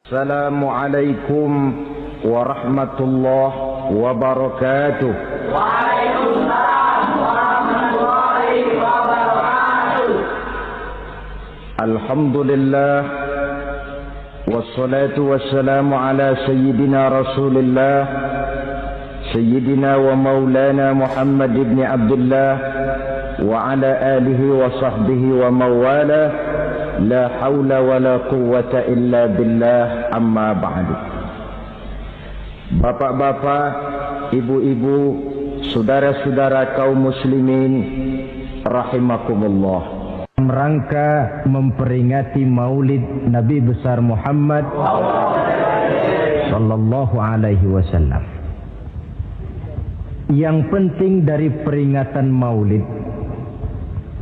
Assalamualaikum warahmatullahi wabarakatuh. Waalaikumsalam warahmatullahi wabarakatuh. Alhamdulillah wassalatu wassalamu ala sayyidina Rasulillah sayyidina wa maulana Muhammad ibn Abdullah wa ala alihi wa sahbihi wa mawala. La haula wa la quwwata illa billah, amma ba'du. Bapak-bapak, ibu-ibu, saudara-saudara kaum muslimin rahimakumullah. Rangka memperingati Maulid Nabi besar Muhammad sallallahu alaihi wasallam. Yang penting dari peringatan Maulid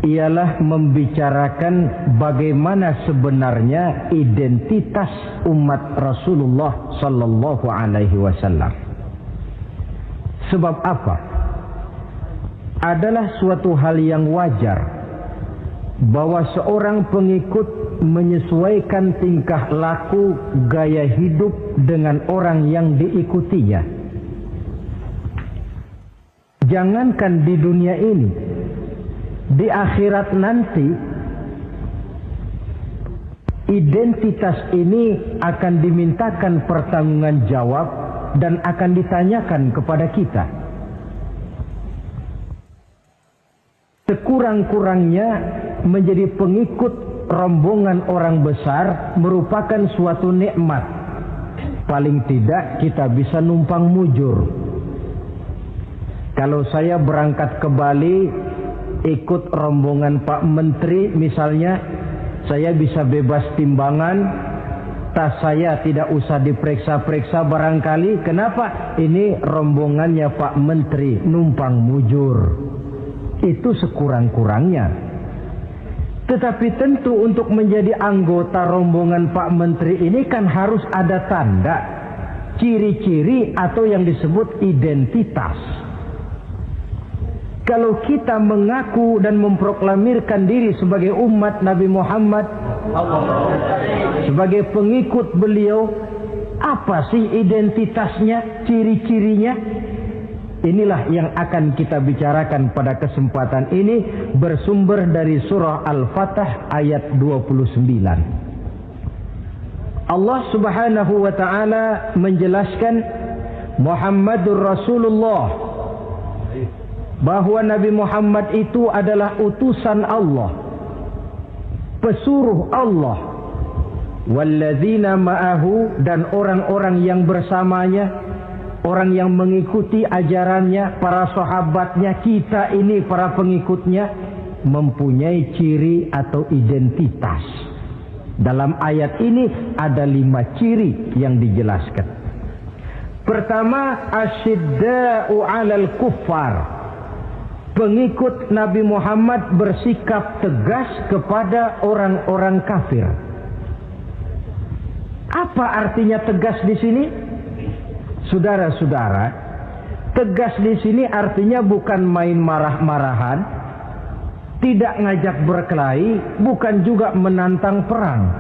ialah membicarakan bagaimana sebenarnya identitas umat Rasulullah sallallahu alaihi wasallam. Sebab apa? Adalah suatu hal yang wajar bahwa seorang pengikut menyesuaikan tingkah laku, gaya hidup dengan orang yang diikutinya. Jangankan di dunia ini, di akhirat nanti identitas ini akan dimintakan pertanggunggan jawab dan akan ditanyakan kepada kita. Sekurang-kurangnya menjadi pengikut rombongan orang besar merupakan suatu nikmat. Paling tidak kita bisa numpang mujur. Kalau saya berangkat ke Bali ikut rombongan Pak Menteri misalnya, saya bisa bebas timbangan, tas saya tidak usah diperiksa-periksa barangkali. Kenapa? Ini rombongannya Pak Menteri, numpang mujur. Itu sekurang-kurangnya. Tetapi tentu untuk menjadi anggota rombongan Pak Menteri ini kan harus ada tanda, ciri-ciri atau yang disebut identitas. Kalau kita mengaku dan memproklamirkan diri sebagai umat Nabi Muhammad, sebagai pengikut beliau, apa sih identitasnya, ciri-cirinya? Inilah yang akan kita bicarakan pada kesempatan ini, bersumber dari surah Al-Fatah ayat 29. Allah Subhanahu wa taala menjelaskan Muhammadur Rasulullah, bahwa Nabi Muhammad itu adalah utusan Allah, pesuruh Allah. Walladzina ma'ahu, dan orang-orang yang bersamanya, orang yang mengikuti ajarannya, para sahabatnya, kita ini para pengikutnya, mempunyai ciri atau identitas. Dalam ayat ini ada 5 ciri yang dijelaskan. Pertama, asyidda'u 'alal kuffar. Pengikut Nabi Muhammad bersikap tegas kepada orang-orang kafir. Apa artinya tegas di sini? Saudara-saudara, tegas di sini artinya bukan main marah-marahan, tidak ngajak berkelahi, bukan juga menantang perang.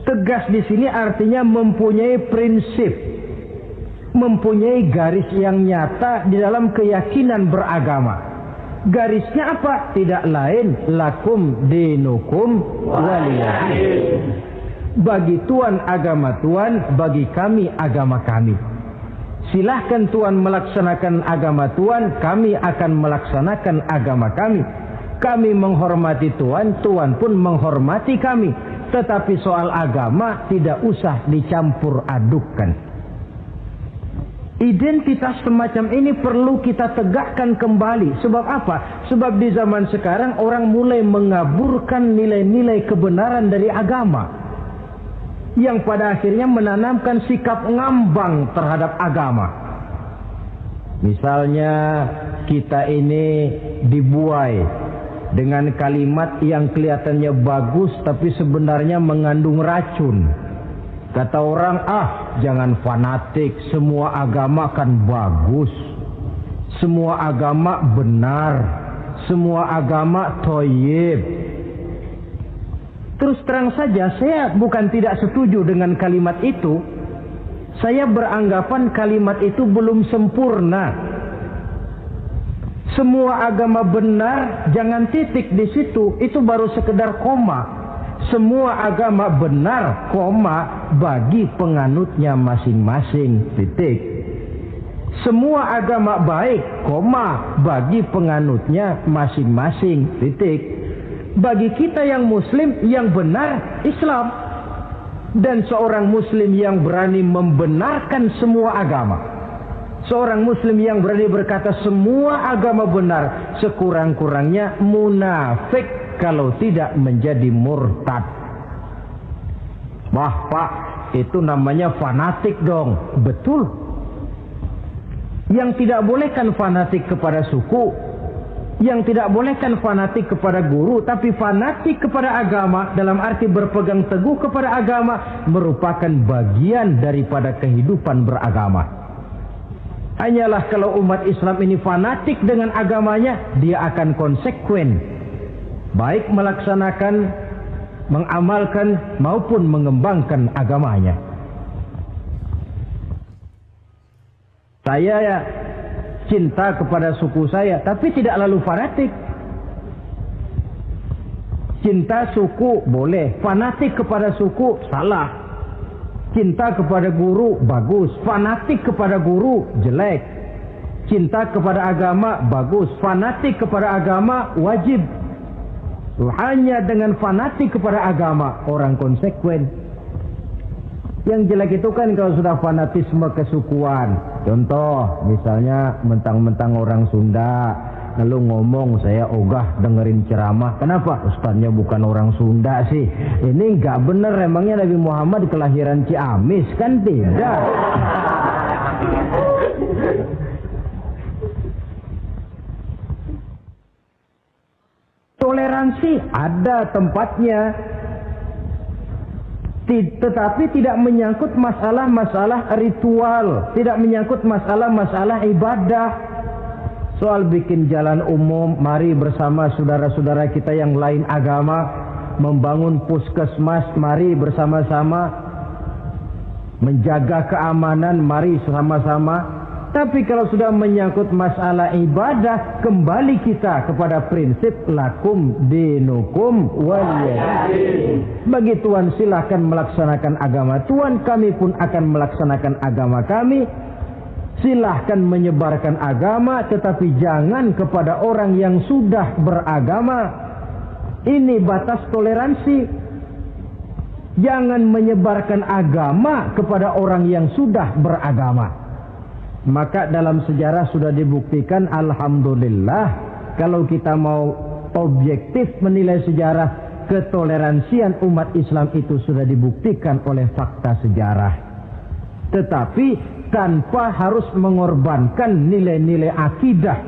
Tegas di sini artinya mempunyai prinsip, mempunyai garis yang nyata di dalam keyakinan beragama. Garisnya apa? Tidak lain, lakum dinukum waliyadin. Bagi Tuhan agama Tuhan, bagi kami agama kami. Silahkan Tuhan melaksanakan agama Tuhan, kami akan melaksanakan agama kami. Kami menghormati Tuhan, Tuhan pun menghormati kami. Tetapi soal agama tidak usah dicampur adukkan. Identitas semacam ini perlu kita tegakkan kembali. Sebab apa? Sebab di zaman sekarang orang mulai mengaburkan nilai-nilai kebenaran dari agama, yang pada akhirnya menanamkan sikap ngambang terhadap agama. Misalnya kita ini dibuai dengan kalimat yang kelihatannya bagus tapi sebenarnya mengandung racun. Kata orang, jangan fanatik, semua agama kan bagus, semua agama benar, semua agama thayyib. Terus terang saja, saya bukan tidak setuju dengan kalimat itu. Saya beranggapan kalimat itu belum sempurna. Semua agama benar, jangan titik di situ, itu baru sekedar koma. Semua agama benar, koma, bagi penganutnya masing-masing, titik. Semua agama baik, koma, bagi penganutnya masing-masing, titik. Bagi kita yang muslim, yang benar, Islam. Dan seorang muslim yang berani membenarkan semua agama, seorang muslim yang berani berkata semua agama benar, sekurang-kurangnya munafik kalau tidak menjadi murtad. Wah Pak, itu namanya fanatik dong. Betul. Yang tidak boleh kan fanatik kepada suku, yang tidak boleh kan fanatik kepada guru, tapi fanatik kepada agama dalam arti berpegang teguh kepada agama merupakan bagian daripada kehidupan beragama. Hanyalah kalau umat Islam ini fanatik dengan agamanya, dia akan konsekuen, baik melaksanakan, mengamalkan maupun mengembangkan agamanya. Saya cinta kepada suku saya, tapi tidak lalu fanatik. Cinta suku boleh, fanatik kepada suku salah. Cinta kepada guru bagus, fanatik kepada guru jelek. Cinta kepada agama bagus, fanatik kepada agama wajib. Hanya dengan fanatik kepada agama orang konsekuen. Yang jelek itu kan kalau sudah fanatisme kesukuan. Contoh, misalnya mentang-mentang orang Sunda, lalu ngomong saya ogah dengerin ceramah. Kenapa? Ustaznya bukan orang Sunda sih. Ini nggak bener, emangnya Nabi Muhammad kelahiran Ciamis? Kan tidak. Toleransi ada tempatnya. Tetapi tidak menyangkut masalah-masalah ritual, tidak menyangkut masalah-masalah ibadah. Soal bikin jalan umum, mari bersama saudara-saudara kita yang lain agama membangun puskesmas, mari bersama-sama menjaga keamanan, mari sama-sama. Tapi kalau sudah menyangkut masalah ibadah, kembali kita kepada prinsip lakum dinukum waliyadin. Bagi Tuhan silahkan melaksanakan agama Tuhan, kami pun akan melaksanakan agama kami. Silahkan menyebarkan agama, tetapi jangan kepada orang yang sudah beragama. Ini batas toleransi. Jangan menyebarkan agama kepada orang yang sudah beragama. Maka dalam sejarah sudah dibuktikan, alhamdulillah, kalau kita mau objektif menilai sejarah, ketoleransian umat Islam itu sudah dibuktikan oleh fakta sejarah. Tetapi tanpa harus mengorbankan nilai-nilai akidah,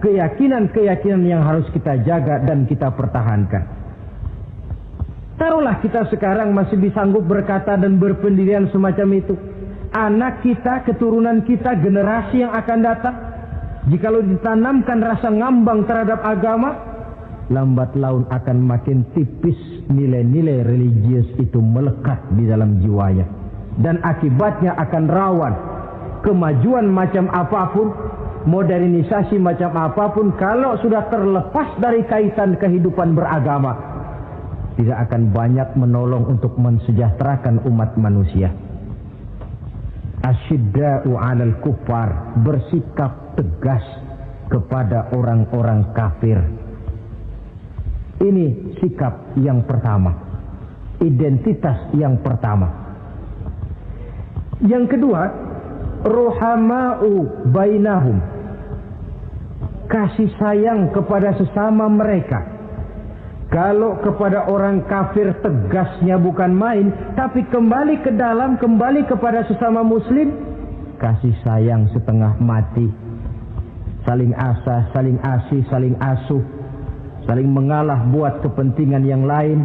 keyakinan-keyakinan yang harus kita jaga dan kita pertahankan. Taruhlah kita sekarang masih sanggup berkata dan berpendirian semacam itu. Anak kita, keturunan kita, generasi yang akan datang, jikalau ditanamkan rasa ngambang terhadap agama, lambat laun akan makin tipis nilai-nilai religius itu melekat di dalam jiwanya. Dan akibatnya akan rawan kemajuan macam apapun, modernisasi macam apapun, kalau sudah terlepas dari kaitan kehidupan beragama, tidak akan banyak menolong untuk mensejahterakan umat manusia. Asyidda'u 'alal kuffar, bersikap tegas kepada orang-orang kafir. Ini sikap yang pertama, identitas yang pertama. Yang kedua, ruhama'u bainahum, kasih sayang kepada sesama mereka. Kalau kepada orang kafir tegasnya bukan main, tapi kembali ke dalam, kembali kepada sesama muslim, kasih sayang setengah mati. Saling asah, saling asih, saling asuh, saling mengalah buat kepentingan yang lain.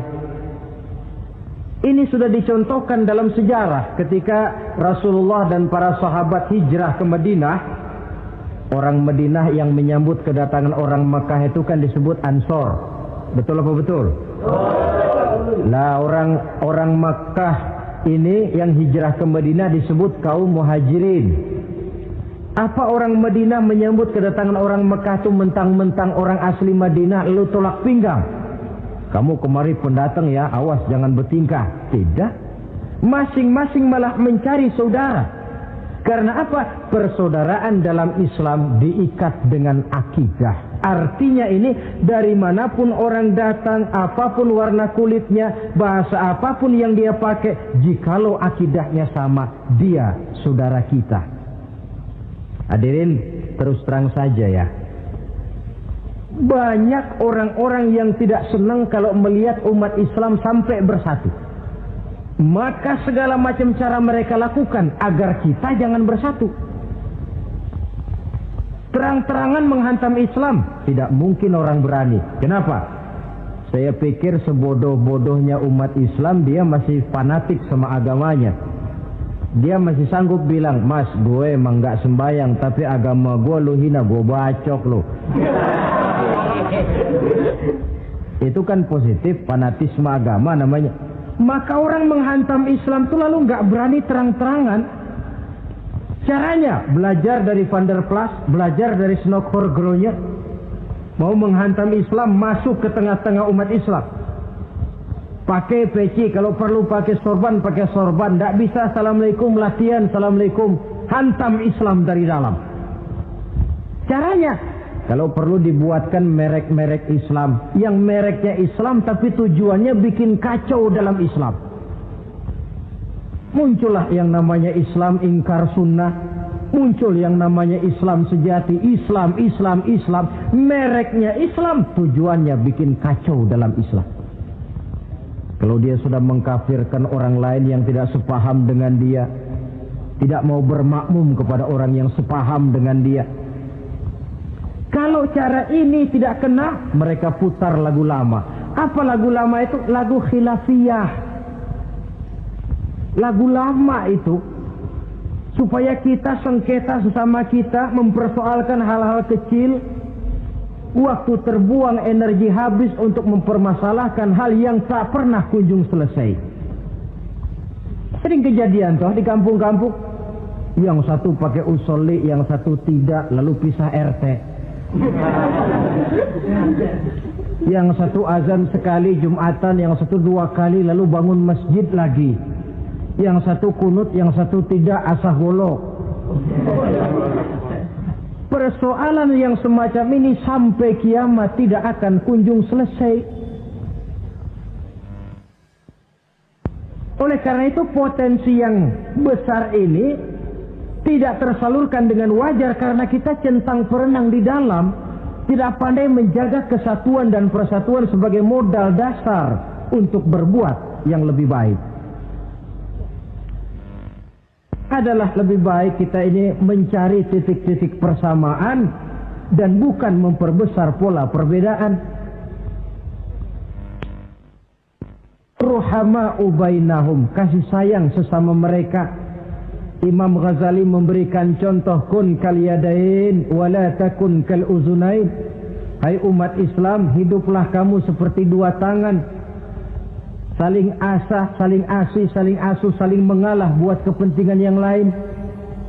Ini sudah dicontohkan dalam sejarah ketika Rasulullah dan para sahabat hijrah ke Madinah. Orang Madinah yang menyambut kedatangan orang Mekah itu kan disebut Ansor. Betul apa betul? Lah orang Makkah ini yang hijrah ke Madinah disebut kaum muhajirin. Apa orang Madinah menyambut kedatangan orang Mekah itu mentang-mentang orang asli Madinah lu tolak pinggang? Kamu kemari pendatang ya, awas jangan bertingkah. Tidak. Masing-masing malah mencari saudara. Karena apa? Persaudaraan dalam Islam diikat dengan akidah. Artinya ini dari manapun orang datang, apapun warna kulitnya, bahasa apapun yang dia pakai, jikalau akidahnya sama, dia saudara kita. Hadirin, terus terang saja ya. Banyak orang-orang yang tidak senang kalau melihat umat Islam sampai bersatu. Maka segala macam cara mereka lakukan agar kita jangan bersatu. Terang-terangan menghantam Islam, tidak mungkin orang berani. Kenapa? Saya pikir sebodoh-bodohnya umat Islam dia masih fanatik sama agamanya. Dia masih sanggup bilang, "Mas, gue emang gak sembayang, tapi agama gue lu hina, gue bacok lu." Itu kan positif, fanatisme agama namanya. Maka orang menghantam Islam itu lalu gak berani terang-terangan. Caranya belajar dari Van der Plas, belajar dari Snokor-Gronya. Mau menghantam Islam, masuk ke tengah-tengah umat Islam. Pakai peci, kalau perlu pakai sorban, pakai sorban. Tidak bisa assalamualaikum, latihan assalamualaikum. Hantam Islam dari dalam. Caranya, kalau perlu dibuatkan merek-merek Islam. Yang mereknya Islam tapi tujuannya bikin kacau dalam Islam. Muncullah yang namanya Islam ingkar sunnah. Muncul yang namanya Islam sejati. Islam. Mereknya Islam, tujuannya bikin kacau dalam Islam. Kalau dia sudah mengkafirkan orang lain yang tidak sepaham dengan dia, tidak mau bermakmum kepada orang yang sepaham dengan dia. Kalau cara ini tidak kena, mereka putar lagu lama. Apa lagu lama itu? Lagu khilafiyah. Lagu lama itu supaya kita sengketa sesama kita, mempersoalkan hal-hal kecil. Waktu terbuang, energi habis untuk mempermasalahkan hal yang tak pernah kunjung selesai. Sering kejadian toh di kampung-kampung. Yang satu pakai usolli, yang satu tidak, lalu pisah RT. Yang satu azan sekali Jumatan, yang satu 2 kali, lalu bangun masjid lagi. Yang satu kunut, yang satu tidak, asah golok. Persoalan yang semacam ini sampai kiamat tidak akan kunjung selesai. Oleh karena itu potensi yang besar ini tidak tersalurkan dengan wajar karena kita centang perenang di dalam, tidak pandai menjaga kesatuan dan persatuan sebagai modal dasar untuk berbuat yang lebih baik. Adalah lebih baik kita ini mencari titik-titik persamaan dan bukan memperbesar pola perbedaan. Ruhama'u bainahum, kasih sayang sesama mereka. Imam Ghazali memberikan contoh kun kal yadain wala takun kal uzunain. Hai umat Islam, hiduplah kamu seperti 2 tangan. Saling asah, saling asih, saling asuh, saling mengalah buat kepentingan yang lain.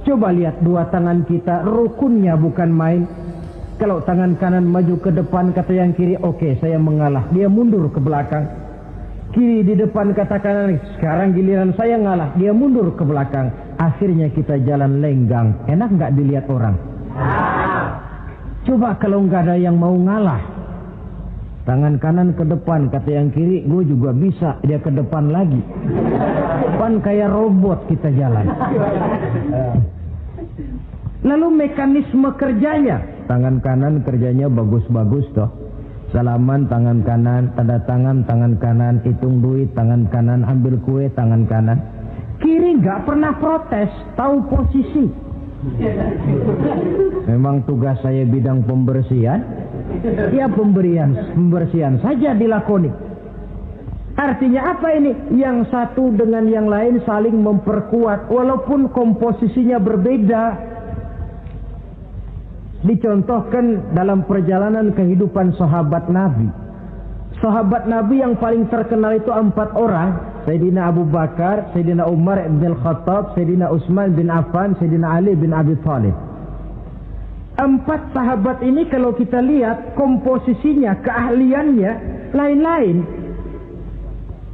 Coba lihat 2 tangan kita, rukunnya bukan main. Kalau tangan kanan maju ke depan, kata yang kiri, oke, saya mengalah. Dia mundur ke belakang. Kiri di depan, kata kanan, sekarang giliran saya ngalah. Dia mundur ke belakang. Akhirnya kita jalan lenggang. Enak nggak dilihat orang? Coba kalau nggak ada yang mau ngalah. Tangan kanan ke depan, kata yang kiri, gue juga bisa, dia ke depan lagi. Depan kayak robot kita jalan. Lalu mekanisme kerjanya, tangan kanan kerjanya bagus-bagus toh. Salaman tangan kanan, tanda tangan tangan kanan, hitung duit tangan kanan, ambil kue tangan kanan. Kiri nggak pernah protes, tahu posisi. Memang tugas saya bidang pembersihan. Ya pembersihan saja dilakoni. Artinya apa ini? Yang satu dengan yang lain saling memperkuat walaupun komposisinya berbeda. Dicontohkan dalam perjalanan kehidupan sahabat Nabi. Sahabat Nabi yang paling terkenal itu 4 orang. Sayyidina Abu Bakar, Sayyidina Umar bin Al-Khattab, Sayyidina Utsman bin Affan, Sayyidina Ali bin Abi Thalib. 4 sahabat ini kalau kita lihat komposisinya, keahliannya lain-lain.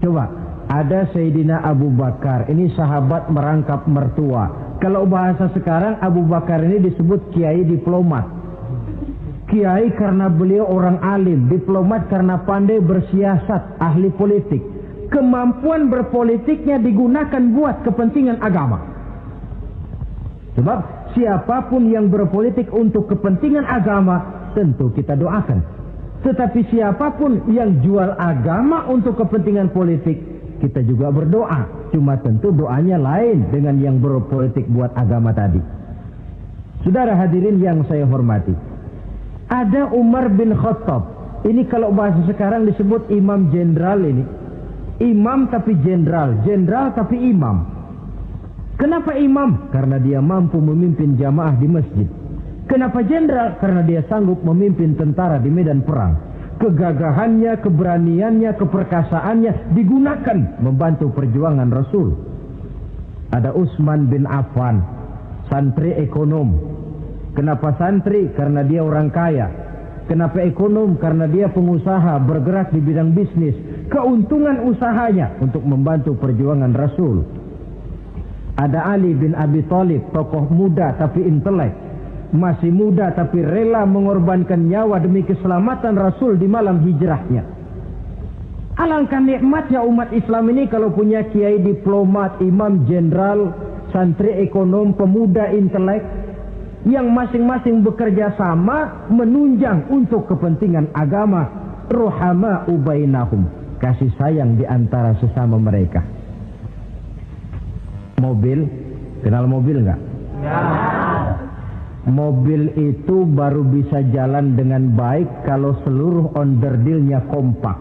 Coba, ada Sayyidina Abu Bakar, ini sahabat merangkap mertua. Kalau bahasa sekarang, Abu Bakar ini disebut kiai diplomat. Kiai karena beliau orang alim, diplomat karena pandai bersiasat, ahli politik. Kemampuan berpolitiknya digunakan buat kepentingan agama. Sebab siapapun yang berpolitik untuk kepentingan agama, tentu kita doakan. Tetapi siapapun yang jual agama untuk kepentingan politik, kita juga berdoa. Cuma tentu doanya lain dengan yang berpolitik buat agama tadi. Saudara hadirin yang saya hormati, ada Umar bin Khattab. Ini kalau bahasa sekarang disebut imam jenderal ini. Imam tapi jenderal, jenderal tapi imam. Kenapa imam? Karena dia mampu memimpin jamaah di masjid. Kenapa jenderal? Karena dia sanggup memimpin tentara di medan perang. Kegagahannya, keberaniannya, keperkasaannya digunakan membantu perjuangan Rasul. Ada Utsman bin Affan, santri ekonom. Kenapa santri? Karena dia orang kaya. Kenapa ekonom? Karena dia pengusaha bergerak di bidang bisnis. Keuntungan usahanya untuk membantu perjuangan Rasul. Ada Ali bin Abi Thalib, tokoh muda tapi intelek. Masih muda tapi rela mengorbankan nyawa demi keselamatan Rasul di malam hijrahnya. Alangkah nikmatnya umat Islam ini kalau punya kiai diplomat, imam jenderal, santri ekonom, pemuda intelek, yang masing-masing bekerja sama menunjang untuk kepentingan agama. Ruhama ubainahum, kasih sayang di antara sesama mereka. Mobil, kenal mobil enggak? Ya. Mobil itu baru bisa jalan dengan baik kalau seluruh onderdilnya kompak.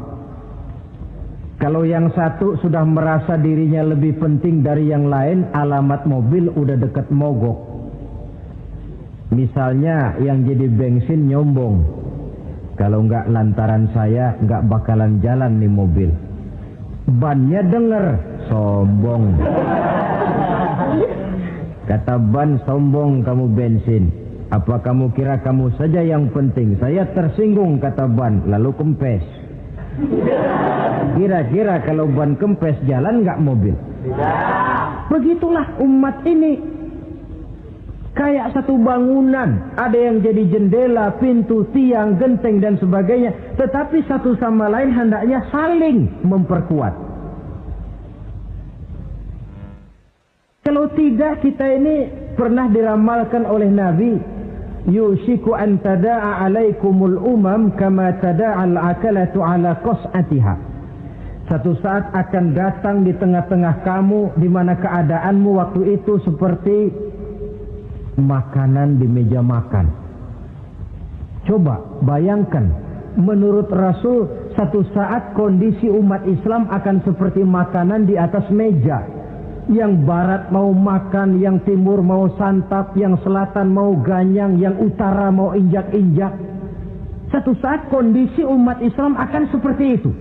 Kalau yang satu sudah merasa dirinya lebih penting dari yang lain, alamat mobil udah dekat mogok. Misalnya yang jadi bensin nyombong, kalau enggak lantaran saya enggak bakalan jalan nih mobil. Bannya denger, sombong. Kata ban, sombong kamu bensin. Apa kamu kira kamu saja yang penting? Saya tersinggung, kata ban, lalu kempes. Kira-kira kalau ban kempes jalan enggak mobil? Begitulah umat ini. Kayak satu bangunan, ada yang jadi jendela, pintu, tiang, genteng dan sebagainya. Tetapi satu sama lain hendaknya saling memperkuat. Kalau tidak, kita ini pernah diramalkan oleh Nabi, yushiku an tada'a alaikumul umam kama tada'al akalatu ala qas'atiha. Satu saat akan datang di tengah-tengah kamu di mana keadaanmu waktu itu seperti makanan di meja makan. Coba bayangkan, menurut Rasul satu saat kondisi umat Islam akan seperti makanan di atas meja. Yang barat mau makan, yang timur mau santap, yang selatan mau ganyang, yang utara mau injak-injak. Satu saat kondisi umat Islam akan seperti itu.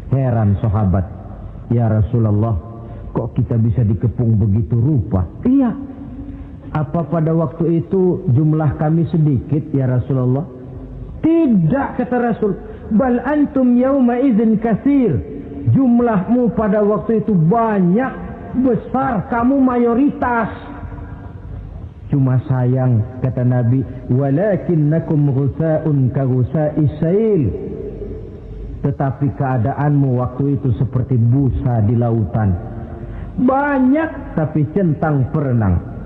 Heran sahabat, ya Rasulullah, kok kita bisa dikepung begitu rupa? Iya. Apa pada waktu itu jumlah kami sedikit ya Rasulullah? Tidak, kata Rasul. Bal antum yawma idzin katsir. Jumlahmu pada waktu itu banyak, besar, kamu mayoritas. Cuma sayang, kata Nabi, walakinnakum ghusaa'un ka ghusaa'is sail. Tetapi keadaanmu waktu itu seperti busa di lautan. Banyak tapi centang perenang.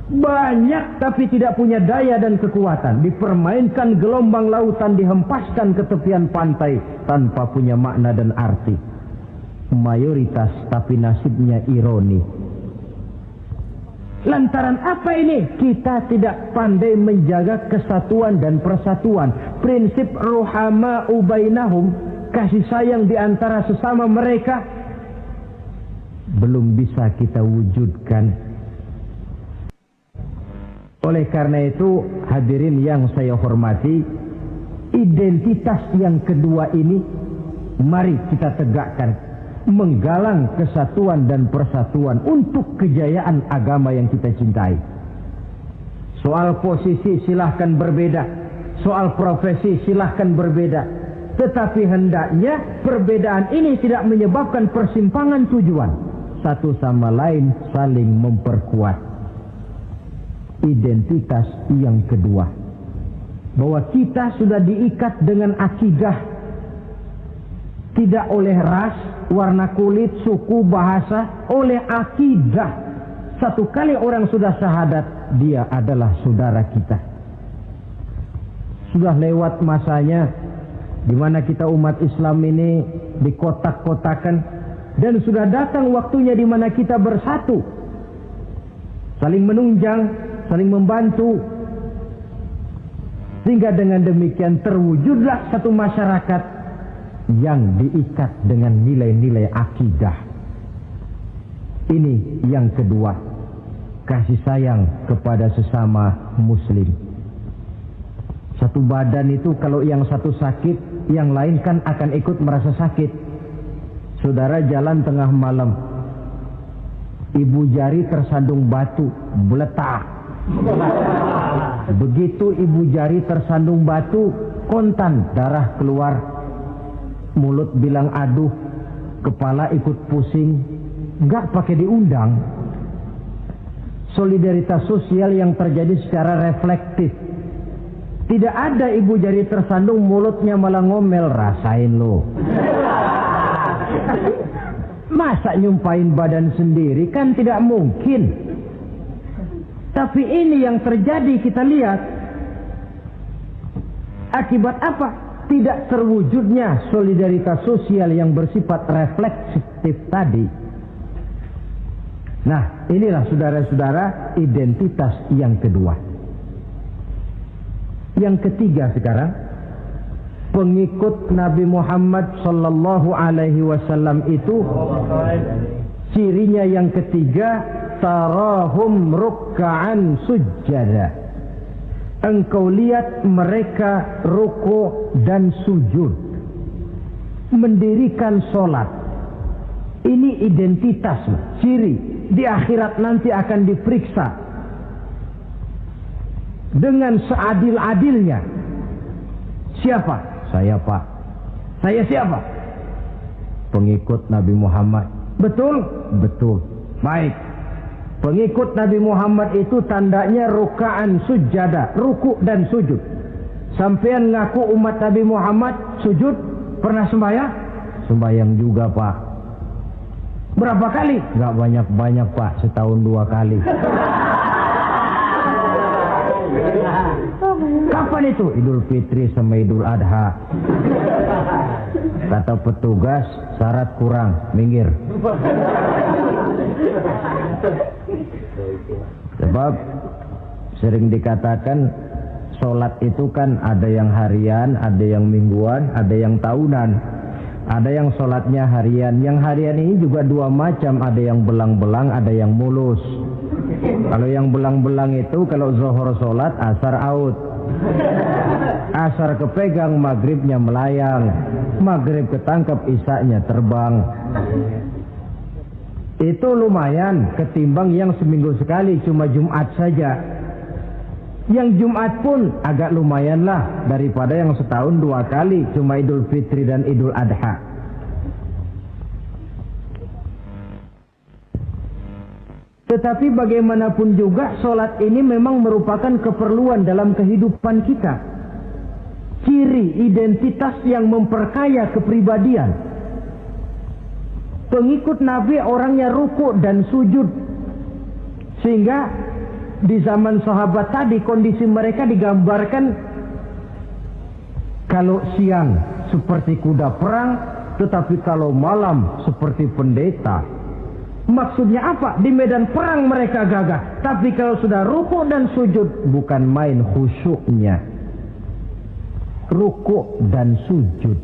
Banyak tapi tidak punya daya dan kekuatan. Dipermainkan gelombang lautan, dihempaskan ke tepian pantai tanpa punya makna dan arti. Mayoritas tapi nasibnya ironi. Lantaran apa ini? Kita tidak pandai menjaga kesatuan dan persatuan. Prinsip ruhama ubainahum, kasih sayang di antara sesama mereka, belum bisa kita wujudkan. Oleh karena itu, hadirin yang saya hormati, identitas yang kedua ini Mari kita tegakkan, menggalang kesatuan dan persatuan untuk kejayaan agama yang kita cintai. Soal posisi silahkan berbeda, soal profesi silahkan berbeda, tetapi hendaknya perbedaan ini tidak menyebabkan persimpangan tujuan. Satu sama lain saling memperkuat. Identitas yang kedua, bahwa kita sudah diikat dengan akidah, tidak oleh ras, warna kulit, suku, bahasa, oleh akidah. Satu kali orang sudah syahadat, dia adalah saudara kita. Sudah lewat masanya di mana kita umat Islam ini dikotak-kotakan, dan sudah datang waktunya di mana kita bersatu, saling menunjang, saling membantu, sehingga dengan demikian terwujudlah satu masyarakat yang diikat dengan nilai-nilai akidah. Ini yang kedua, kasih sayang kepada sesama muslim. Satu badan itu kalau yang satu sakit, yang lain kan akan ikut merasa sakit. Saudara jalan tengah malam, ibu jari tersandung batu, beletak. Begitu ibu jari tersandung batu, kontan, darah keluar. Mulut bilang aduh, kepala ikut pusing, nggak pakai diundang. Solidaritas sosial yang terjadi secara reflektif. Tidak ada ibu jari tersandung mulutnya malah ngomel, rasain lo. Masa nyumpain badan sendiri, kan tidak mungkin. Tapi ini yang terjadi, kita lihat. Akibat apa? Tidak terwujudnya solidaritas sosial yang bersifat refleksif tadi. Nah, inilah saudara-saudara identitas yang kedua. Yang ketiga sekarang, pengikut Nabi Muhammad sallallahu alaihi wasallam itu cirinya yang ketiga, tarahum ruk'an sujjada. Engkau lihat mereka ruku dan sujud, mendirikan solat. Ini identitas, ciri. Di akhirat nanti akan diperiksa dengan seadil-adilnya. Siapa? Saya, Pak. Saya siapa? Pengikut Nabi Muhammad. Betul? Betul. Baik. Pengikut Nabi Muhammad itu tandanya ruka'an sujada, ruku dan sujud. Sampean ngaku umat Nabi Muhammad, sujud, pernah sembahyang? Sembahyang juga, Pak. Berapa kali? Gak banyak-banyak, Pak, setahun 2 kali. Kapan itu? Idul Fitri sama Idul Adha. Kata petugas, syarat kurang, minggir. Sebab sering dikatakan sholat itu kan ada yang harian, ada yang mingguan, ada yang tahunan. Ada yang sholatnya harian. Yang harian ini juga 2 macam, ada yang belang-belang, ada yang mulus. Kalau yang belang-belang itu kalau zuhur sholat, asar out. Asar kepegang, maghribnya melayang. Maghrib ketangkep, isaknya terbang. Itu lumayan ketimbang yang seminggu sekali cuma Jumat saja. Yang Jumat pun agak lumayan lah daripada yang setahun 2 kali cuma Idul Fitri dan Idul Adha. Tetapi bagaimanapun juga sholat ini memang merupakan keperluan dalam kehidupan kita. Ciri identitas yang memperkaya kepribadian. Pengikut Nabi orangnya ruku dan sujud. Sehingga di zaman sahabat tadi kondisi mereka digambarkan kalau siang seperti kuda perang, tetapi kalau malam seperti pendeta. Maksudnya apa? Di medan perang mereka gagah, tapi kalau sudah ruku dan sujud bukan main khusyuknya. Ruku dan sujud.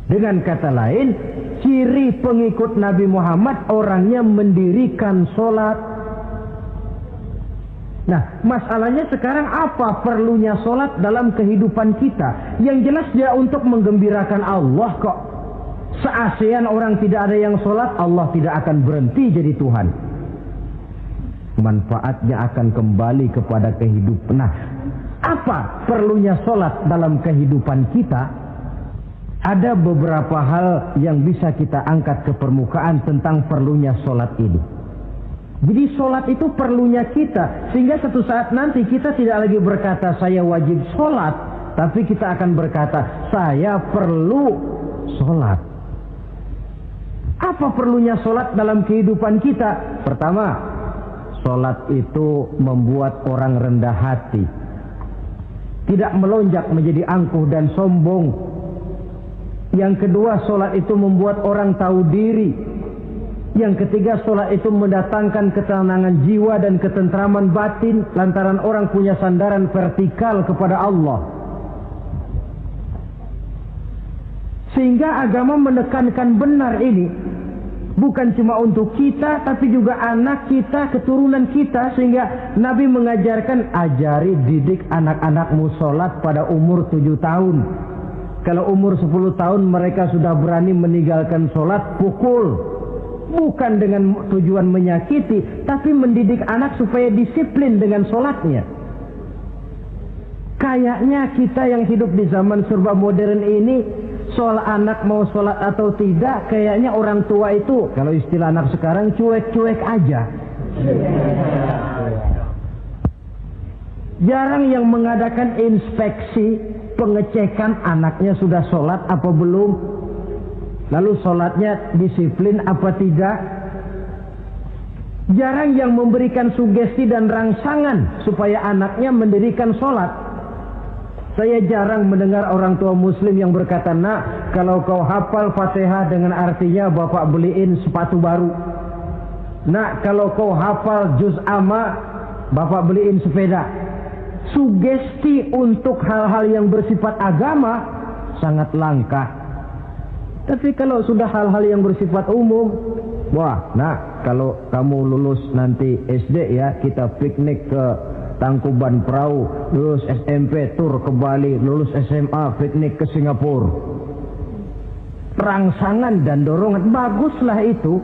Dengan kata lain, ciri pengikut Nabi Muhammad orangnya mendirikan sholat. Nah, masalahnya sekarang apa perlunya sholat dalam kehidupan kita? Yang jelas dia untuk menggembirakan Allah kok. Se-ASEAN orang tidak ada yang sholat, Allah tidak akan berhenti jadi Tuhan. Manfaatnya akan kembali kepada kehidupan. Nah, apa perlunya sholat dalam kehidupan kita? Ada beberapa hal yang bisa kita angkat ke permukaan tentang perlunya sholat ini. Jadi sholat itu perlunya kita, sehingga satu saat nanti kita tidak lagi berkata saya wajib sholat, tapi kita akan berkata saya perlu sholat. Apa perlunya sholat dalam kehidupan kita? Pertama, sholat itu membuat orang rendah hati, tidak melonjak menjadi angkuh dan sombong. Yang kedua, sholat itu membuat orang tahu diri. Yang ketiga, sholat itu mendatangkan ketenangan jiwa dan ketentraman batin lantaran orang punya sandaran vertikal kepada Allah. Sehingga agama menekankan benar ini bukan cuma untuk kita, tapi juga anak kita, keturunan kita. Sehingga Nabi mengajarkan, ajari didik anak-anakmu sholat pada umur 7 tahun. Kalau umur 10 tahun mereka sudah berani meninggalkan sholat, pukul. Bukan dengan tujuan menyakiti, tapi mendidik anak supaya disiplin dengan sholatnya. Kayaknya kita yang hidup di zaman serba modern ini, soal anak mau sholat atau tidak, kayaknya orang tua itu, kalau istilah anak sekarang, cuek-cuek aja. Jarang yang mengadakan inspeksi, pengecekan anaknya sudah sholat apa belum. Lalu sholatnya disiplin apa tidak? Jarang yang memberikan sugesti dan rangsangan supaya anaknya mendirikan sholat. Saya jarang mendengar orang tua muslim yang berkata, nak, kalau kau hafal Fatihah dengan artinya bapak beliin sepatu baru. Nak, kalau kau hafal juz amma, bapak beliin sepeda. Sugesti untuk hal-hal yang bersifat agama sangat langka. Tapi kalau sudah hal-hal yang bersifat umum, wah, nah, kalau kamu lulus nanti SD ya, kita piknik ke Tangkuban Perahu, lulus SMP tur ke Bali, lulus SMA piknik ke Singapura. Rangsangan dan dorongan, baguslah itu.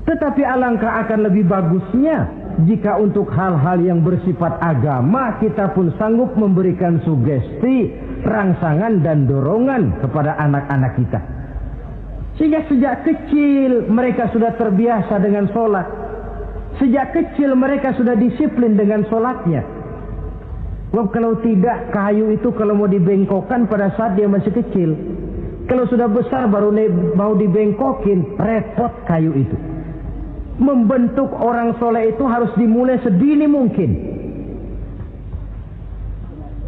Tetapi alangkah akan lebih bagusnya jika untuk hal-hal yang bersifat agama kita pun sanggup memberikan sugesti, rangsangan dan dorongan kepada anak-anak kita. Sehingga sejak kecil mereka sudah terbiasa dengan sholat. Sejak kecil mereka sudah disiplin dengan sholatnya. Sebab kalau tidak, kayu itu kalau mau dibengkokkan pada saat dia masih kecil. Kalau sudah besar baru mau dibengkokin, repot kayu itu. Membentuk orang soleh itu harus dimulai sedini mungkin.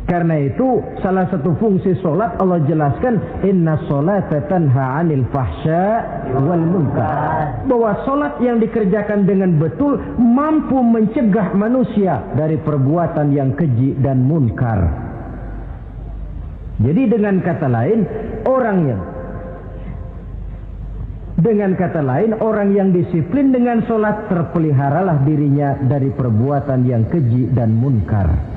Karena itu salah satu fungsi solat Allah jelaskan, inna sholata tanha 'anil fahsya wal munkar. Bahwa solat yang dikerjakan dengan betul mampu mencegah manusia dari perbuatan yang keji dan munkar. Jadi dengan kata lain orang yang disiplin dengan solat terpeliharalah dirinya dari perbuatan yang keji dan munkar.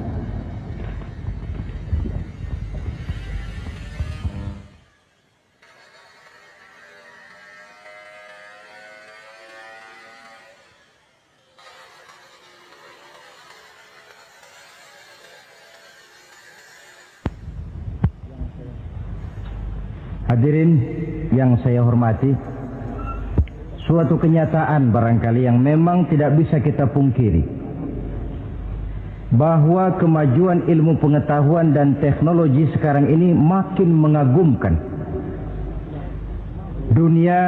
Hadirin yang saya hormati, suatu kenyataan barangkali yang memang tidak bisa kita pungkiri, bahwa kemajuan ilmu pengetahuan dan teknologi sekarang ini makin mengagumkan. Dunia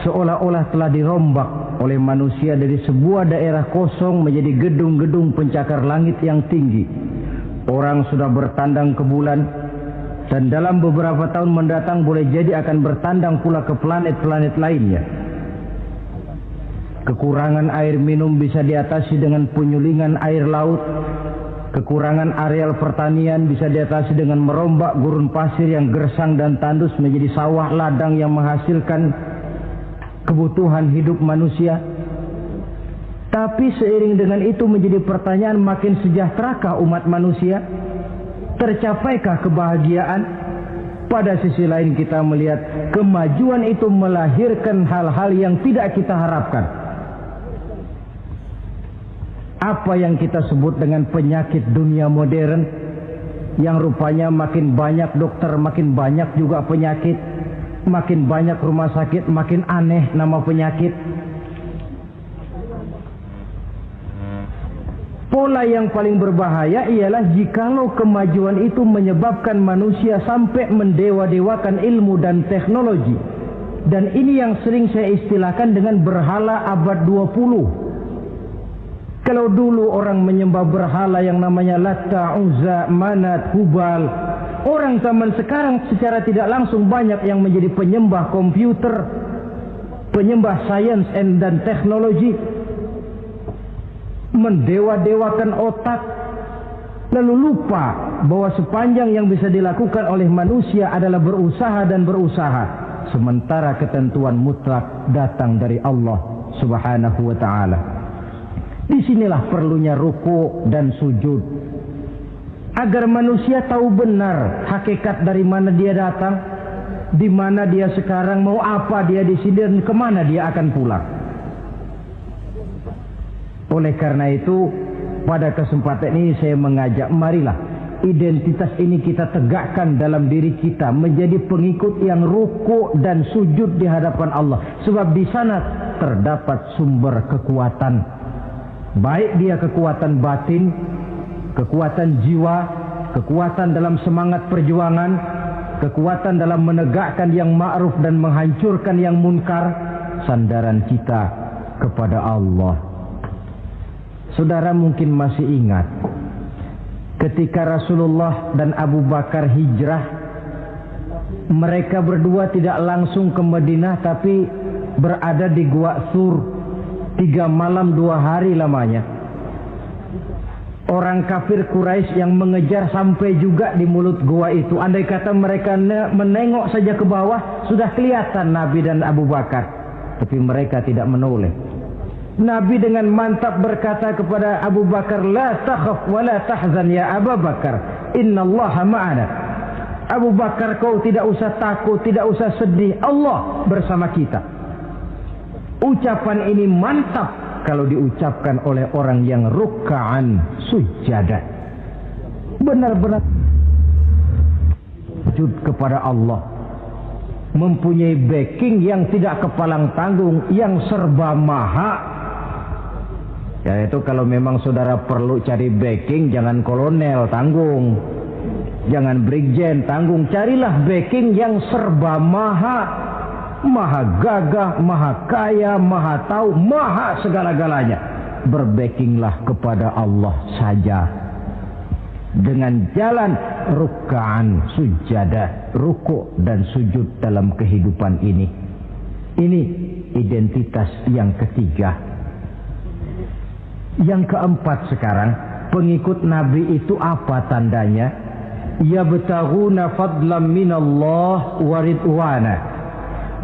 seolah-olah telah dirombak oleh manusia dari sebuah daerah kosong menjadi gedung-gedung pencakar langit yang tinggi. Orang sudah bertandang ke bulan, dan dalam beberapa tahun mendatang boleh jadi akan bertandang pula ke planet-planet lainnya. Kekurangan air minum bisa diatasi dengan penyulingan air laut. Kekurangan areal pertanian bisa diatasi dengan merombak gurun pasir yang gersang dan tandus menjadi sawah ladang yang menghasilkan kebutuhan hidup manusia. Tapi seiring dengan itu menjadi pertanyaan, makin sejahterakah umat manusia? Tercapaikah kebahagiaan? Pada sisi lain kita melihat kemajuan itu melahirkan hal-hal yang tidak kita harapkan. Apa yang kita sebut dengan penyakit dunia modern, yang rupanya makin banyak dokter, makin banyak juga penyakit, makin banyak rumah sakit, makin aneh nama penyakit. Pola yang paling berbahaya ialah jikalau kemajuan itu menyebabkan manusia sampai mendewa-dewakan ilmu dan teknologi. Dan ini yang sering saya istilahkan dengan berhala abad 20. Kalau dulu orang menyembah berhala yang namanya Latta, Uzza, Manat, Hubal, orang zaman sekarang secara tidak langsung banyak yang menjadi penyembah komputer, penyembah sains dan teknologi, mendewa-dewakan otak, lalu lupa bahwa sepanjang yang bisa dilakukan oleh manusia adalah berusaha dan berusaha, sementara ketentuan mutlak datang dari Allah Subhanahu wa ta'ala. Disinilah perlunya ruku dan sujud, agar manusia tahu benar hakikat dari mana dia datang, di mana dia sekarang, mau apa dia di sini, dan kemana dia akan pulang. Oleh karena itu, pada kesempatan ini saya mengajak, marilah identitas ini kita tegakkan dalam diri kita, menjadi pengikut yang ruku dan sujud di hadapan Allah. Sebab di sana terdapat sumber kekuatan, baik dia kekuatan batin, kekuatan jiwa, kekuatan dalam semangat perjuangan, kekuatan dalam menegakkan yang ma'ruf dan menghancurkan yang munkar. Sandaran kita kepada Allah. Saudara mungkin masih ingat ketika Rasulullah dan Abu Bakar hijrah, mereka berdua tidak langsung ke Madinah tapi berada di Gua Sur 3 malam 2 hari lamanya. Orang kafir Quraisy yang mengejar sampai juga di mulut gua itu. Andai kata mereka menengok saja ke bawah, sudah kelihatan Nabi dan Abu Bakar, tapi mereka tidak menoleh. Nabi dengan mantap berkata kepada Abu Bakar, "La takhaf wa la tahzan ya Abu Bakar, innallaha ma'ana." Abu Bakar, kau tidak usah takut, tidak usah sedih, Allah bersama kita. Ucapan ini mantap kalau diucapkan oleh orang yang ruk'an sujada, benar-benar sujud kepada Allah, mempunyai backing yang tidak kepalang tanggung, yang serba maha. Ya itu kalau memang saudara perlu cari backing, jangan kolonel tanggung, jangan brigjen tanggung, carilah backing yang serba maha, maha gagah, maha kaya, maha tahu, maha segala-galanya. Berbackinglah kepada Allah saja dengan jalan ruk'an sujada, ruku dan sujud dalam kehidupan ini. Ini identitas yang ketiga. Yang keempat sekarang, pengikut Nabi itu apa tandanya? Yabtaghuna fadlan minallah wa ridwana.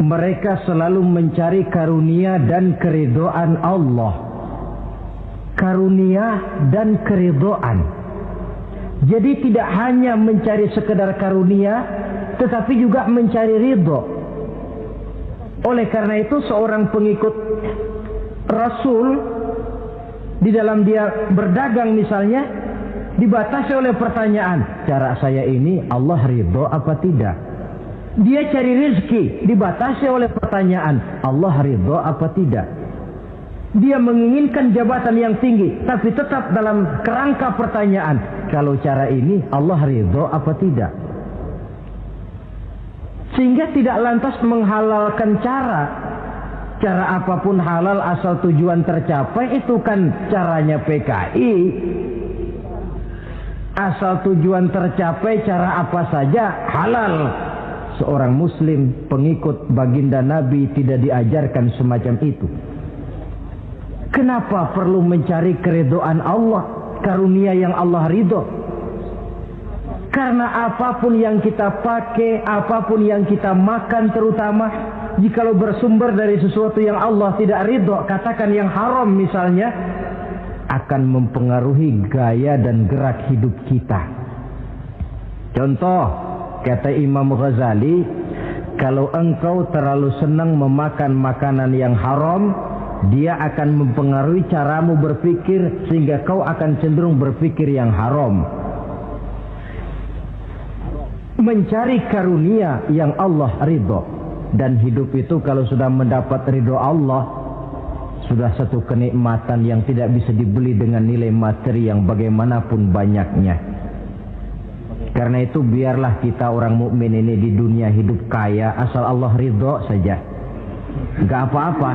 Mereka selalu mencari karunia dan keridhaan Allah. Karunia dan keridhaan. Jadi tidak hanya mencari sekedar karunia, tetapi juga mencari ridho. Oleh karena itu seorang pengikut Rasul, di dalam dia berdagang misalnya, dibatasi oleh pertanyaan, cara saya ini Allah ridho apa tidak? Dia cari rezeki, dibatasi oleh pertanyaan, Allah ridho apa tidak? Dia menginginkan jabatan yang tinggi, tapi tetap dalam kerangka pertanyaan, kalau cara ini Allah ridho apa tidak? Sehingga tidak lantas menghalalkan cara apapun halal asal tujuan tercapai, itu kan caranya PKI. Asal tujuan tercapai cara apa saja halal. Seorang muslim pengikut baginda Nabi tidak diajarkan semacam itu. Kenapa perlu mencari keridhaan Allah, karunia yang Allah ridho? Karena apapun yang kita pakai, apapun yang kita makan terutama, jikalau bersumber dari sesuatu yang Allah tidak ridho, katakan yang haram misalnya, akan mempengaruhi gaya dan gerak hidup kita. Contoh, kata Imam Ghazali, kalau engkau terlalu senang memakan makanan yang haram, dia akan mempengaruhi caramu berpikir sehingga kau akan cenderung berpikir yang haram. Mencari karunia yang Allah ridho, dan hidup itu kalau sudah mendapat ridho Allah, sudah satu kenikmatan yang tidak bisa dibeli dengan nilai materi yang bagaimanapun banyaknya. Karena itu biarlah kita orang mukmin ini di dunia hidup kaya asal Allah ridho saja, nggak apa-apa.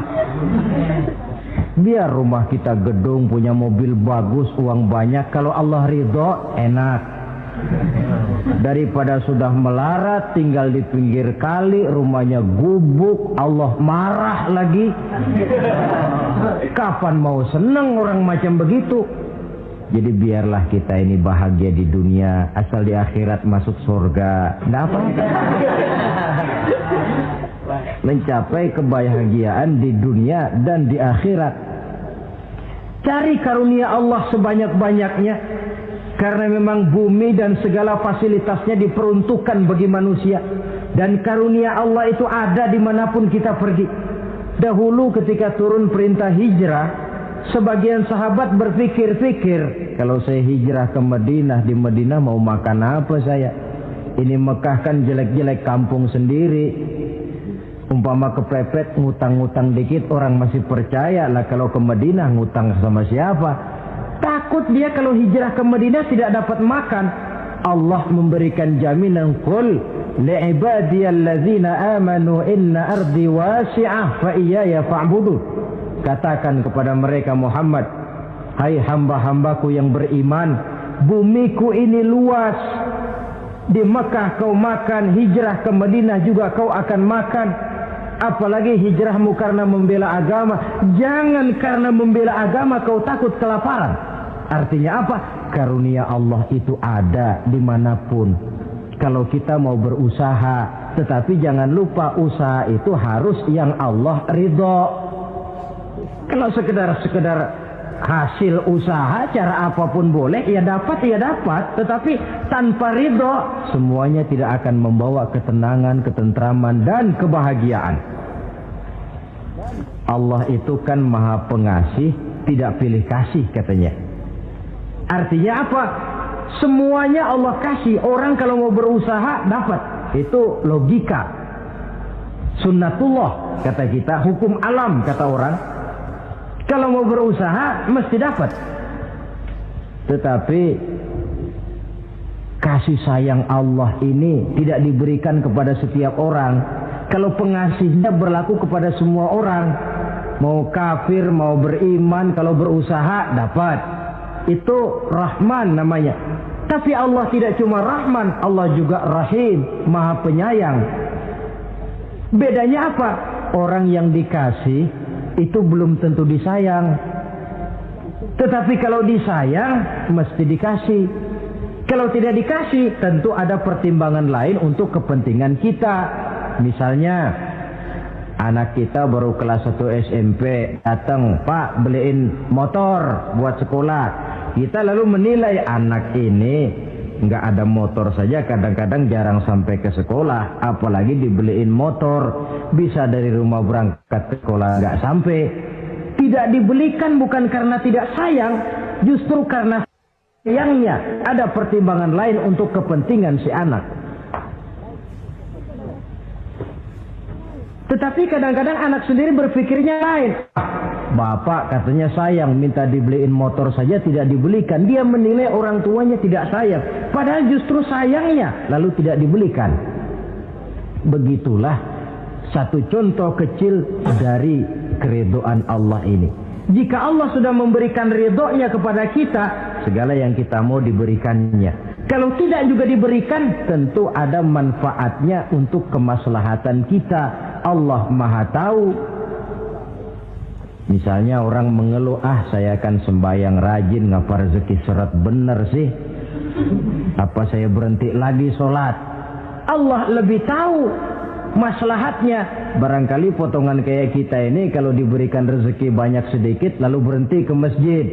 Biar rumah kita gedung, punya mobil bagus, uang banyak, kalau Allah ridho enak. Daripada sudah melarat tinggal di pinggir kali, rumahnya gubuk, Allah marah lagi. Kapan mau senang orang macam begitu? Jadi biarlah kita ini bahagia di dunia, asal di akhirat masuk surga. Nggak apa-apa. Mencapai kebahagiaan di dunia dan di akhirat. Cari karunia Allah sebanyak-banyaknya. Karena memang bumi dan segala fasilitasnya diperuntukkan bagi manusia. Dan karunia Allah itu ada dimanapun kita pergi. Dahulu ketika turun perintah hijrah, sebagian sahabat berpikir-pikir, kalau saya hijrah ke Madinah, di Madinah mau makan apa saya? Ini Mekah kan jelek-jelek, kampung sendiri. Umpama kepepet, ngutang-ngutang dikit, orang masih percaya lah. Kalau ke Madinah ngutang sama siapa? Takut dia kalau hijrah ke Madinah tidak dapat makan. Allah memberikan jaminan, qul li'ibadiyallazina amanu inna ardi wasi'ah fa iyaya fa'budu. Katakan kepada mereka Muhammad, hai hamba-hambaku yang beriman, bumiku ini luas. Di Mekah kau makan, hijrah ke Madinah juga kau akan makan. Apalagi hijrahmu karena membela agama. Jangan karena membela agama kau takut kelaparan. Artinya apa? Karunia Allah itu ada dimanapun. Kalau kita mau berusaha, tetapi jangan lupa usaha itu harus yang Allah ridho. Kalau sekedar hasil usaha cara apapun boleh, ya dapat. Tetapi tanpa ridho, semuanya tidak akan membawa ketenangan, ketentraman, dan kebahagiaan. Allah itu kan maha pengasih, tidak pilih kasih katanya. Artinya apa? Semuanya Allah kasih. Orang kalau mau berusaha dapat. Itu logika. Sunnatullah kata kita, hukum alam kata orang. Kalau mau berusaha mesti dapat. Tetapi kasih sayang Allah ini tidak diberikan kepada setiap orang. Kalau pengasihnya berlaku kepada semua orang, mau kafir, mau beriman, kalau berusaha dapat. Itu Rahman namanya. Tapi Allah tidak cuma Rahman, Allah juga Rahim, Maha Penyayang. Bedanya apa? Orang yang dikasih itu belum tentu disayang. Tetapi kalau disayang, mesti dikasih. Kalau tidak dikasih, tentu ada pertimbangan lain untuk kepentingan kita. Misalnya, anak kita baru kelas 1 SMP, datang, Pak beliin motor buat sekolah. Kita lalu menilai anak ini nggak ada motor saja, kadang-kadang jarang sampai ke sekolah, apalagi dibeliin motor, bisa dari rumah berangkat ke sekolah nggak sampai. Tidak dibelikan bukan karena tidak sayang, justru karena sayangnya ada pertimbangan lain untuk kepentingan si anak. Tetapi kadang-kadang anak sendiri berpikirnya lain. Bapak katanya sayang, minta dibeliin motor saja tidak dibelikan. Dia menilai orang tuanya tidak sayang, padahal justru sayangnya lalu tidak dibelikan. Begitulah satu contoh kecil dari keridhaan Allah ini. Jika Allah sudah memberikan ridhonya kepada kita, segala yang kita mau diberikannya. Kalau tidak juga diberikan, tentu ada manfaatnya untuk kemaslahatan kita. Allah Maha tahu. Misalnya orang mengeluh, saya akan sembahyang rajin, ngapa rezeki seret bener sih? Apa saya berhenti lagi sholat? Allah lebih tahu maslahatnya. barangkali potongan kayak kita ini kalau diberikan rezeki banyak sedikit lalu berhenti ke masjid.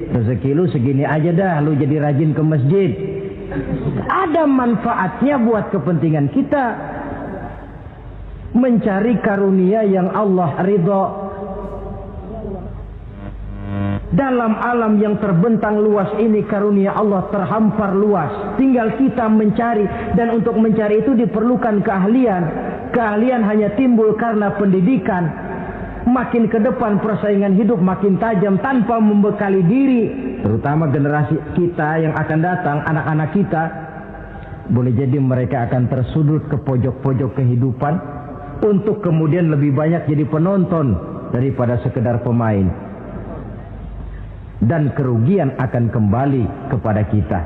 Rezeki lu segini aja dah, lu jadi rajin ke masjid. Ada manfaatnya buat kepentingan kita. Mencari karunia yang Allah ridho. Dalam alam yang terbentang luas ini karunia Allah terhampar luas. Tinggal kita mencari, dan untuk mencari itu diperlukan keahlian. Keahlian hanya timbul karena pendidikan. Makin ke depan persaingan hidup makin tajam tanpa membekali diri. Terutama generasi kita yang akan datang, anak-anak kita. Boleh jadi mereka akan tersudut ke pojok-pojok kehidupan untuk kemudian lebih banyak jadi penonton daripada sekedar pemain. Dan kerugian akan kembali kepada kita.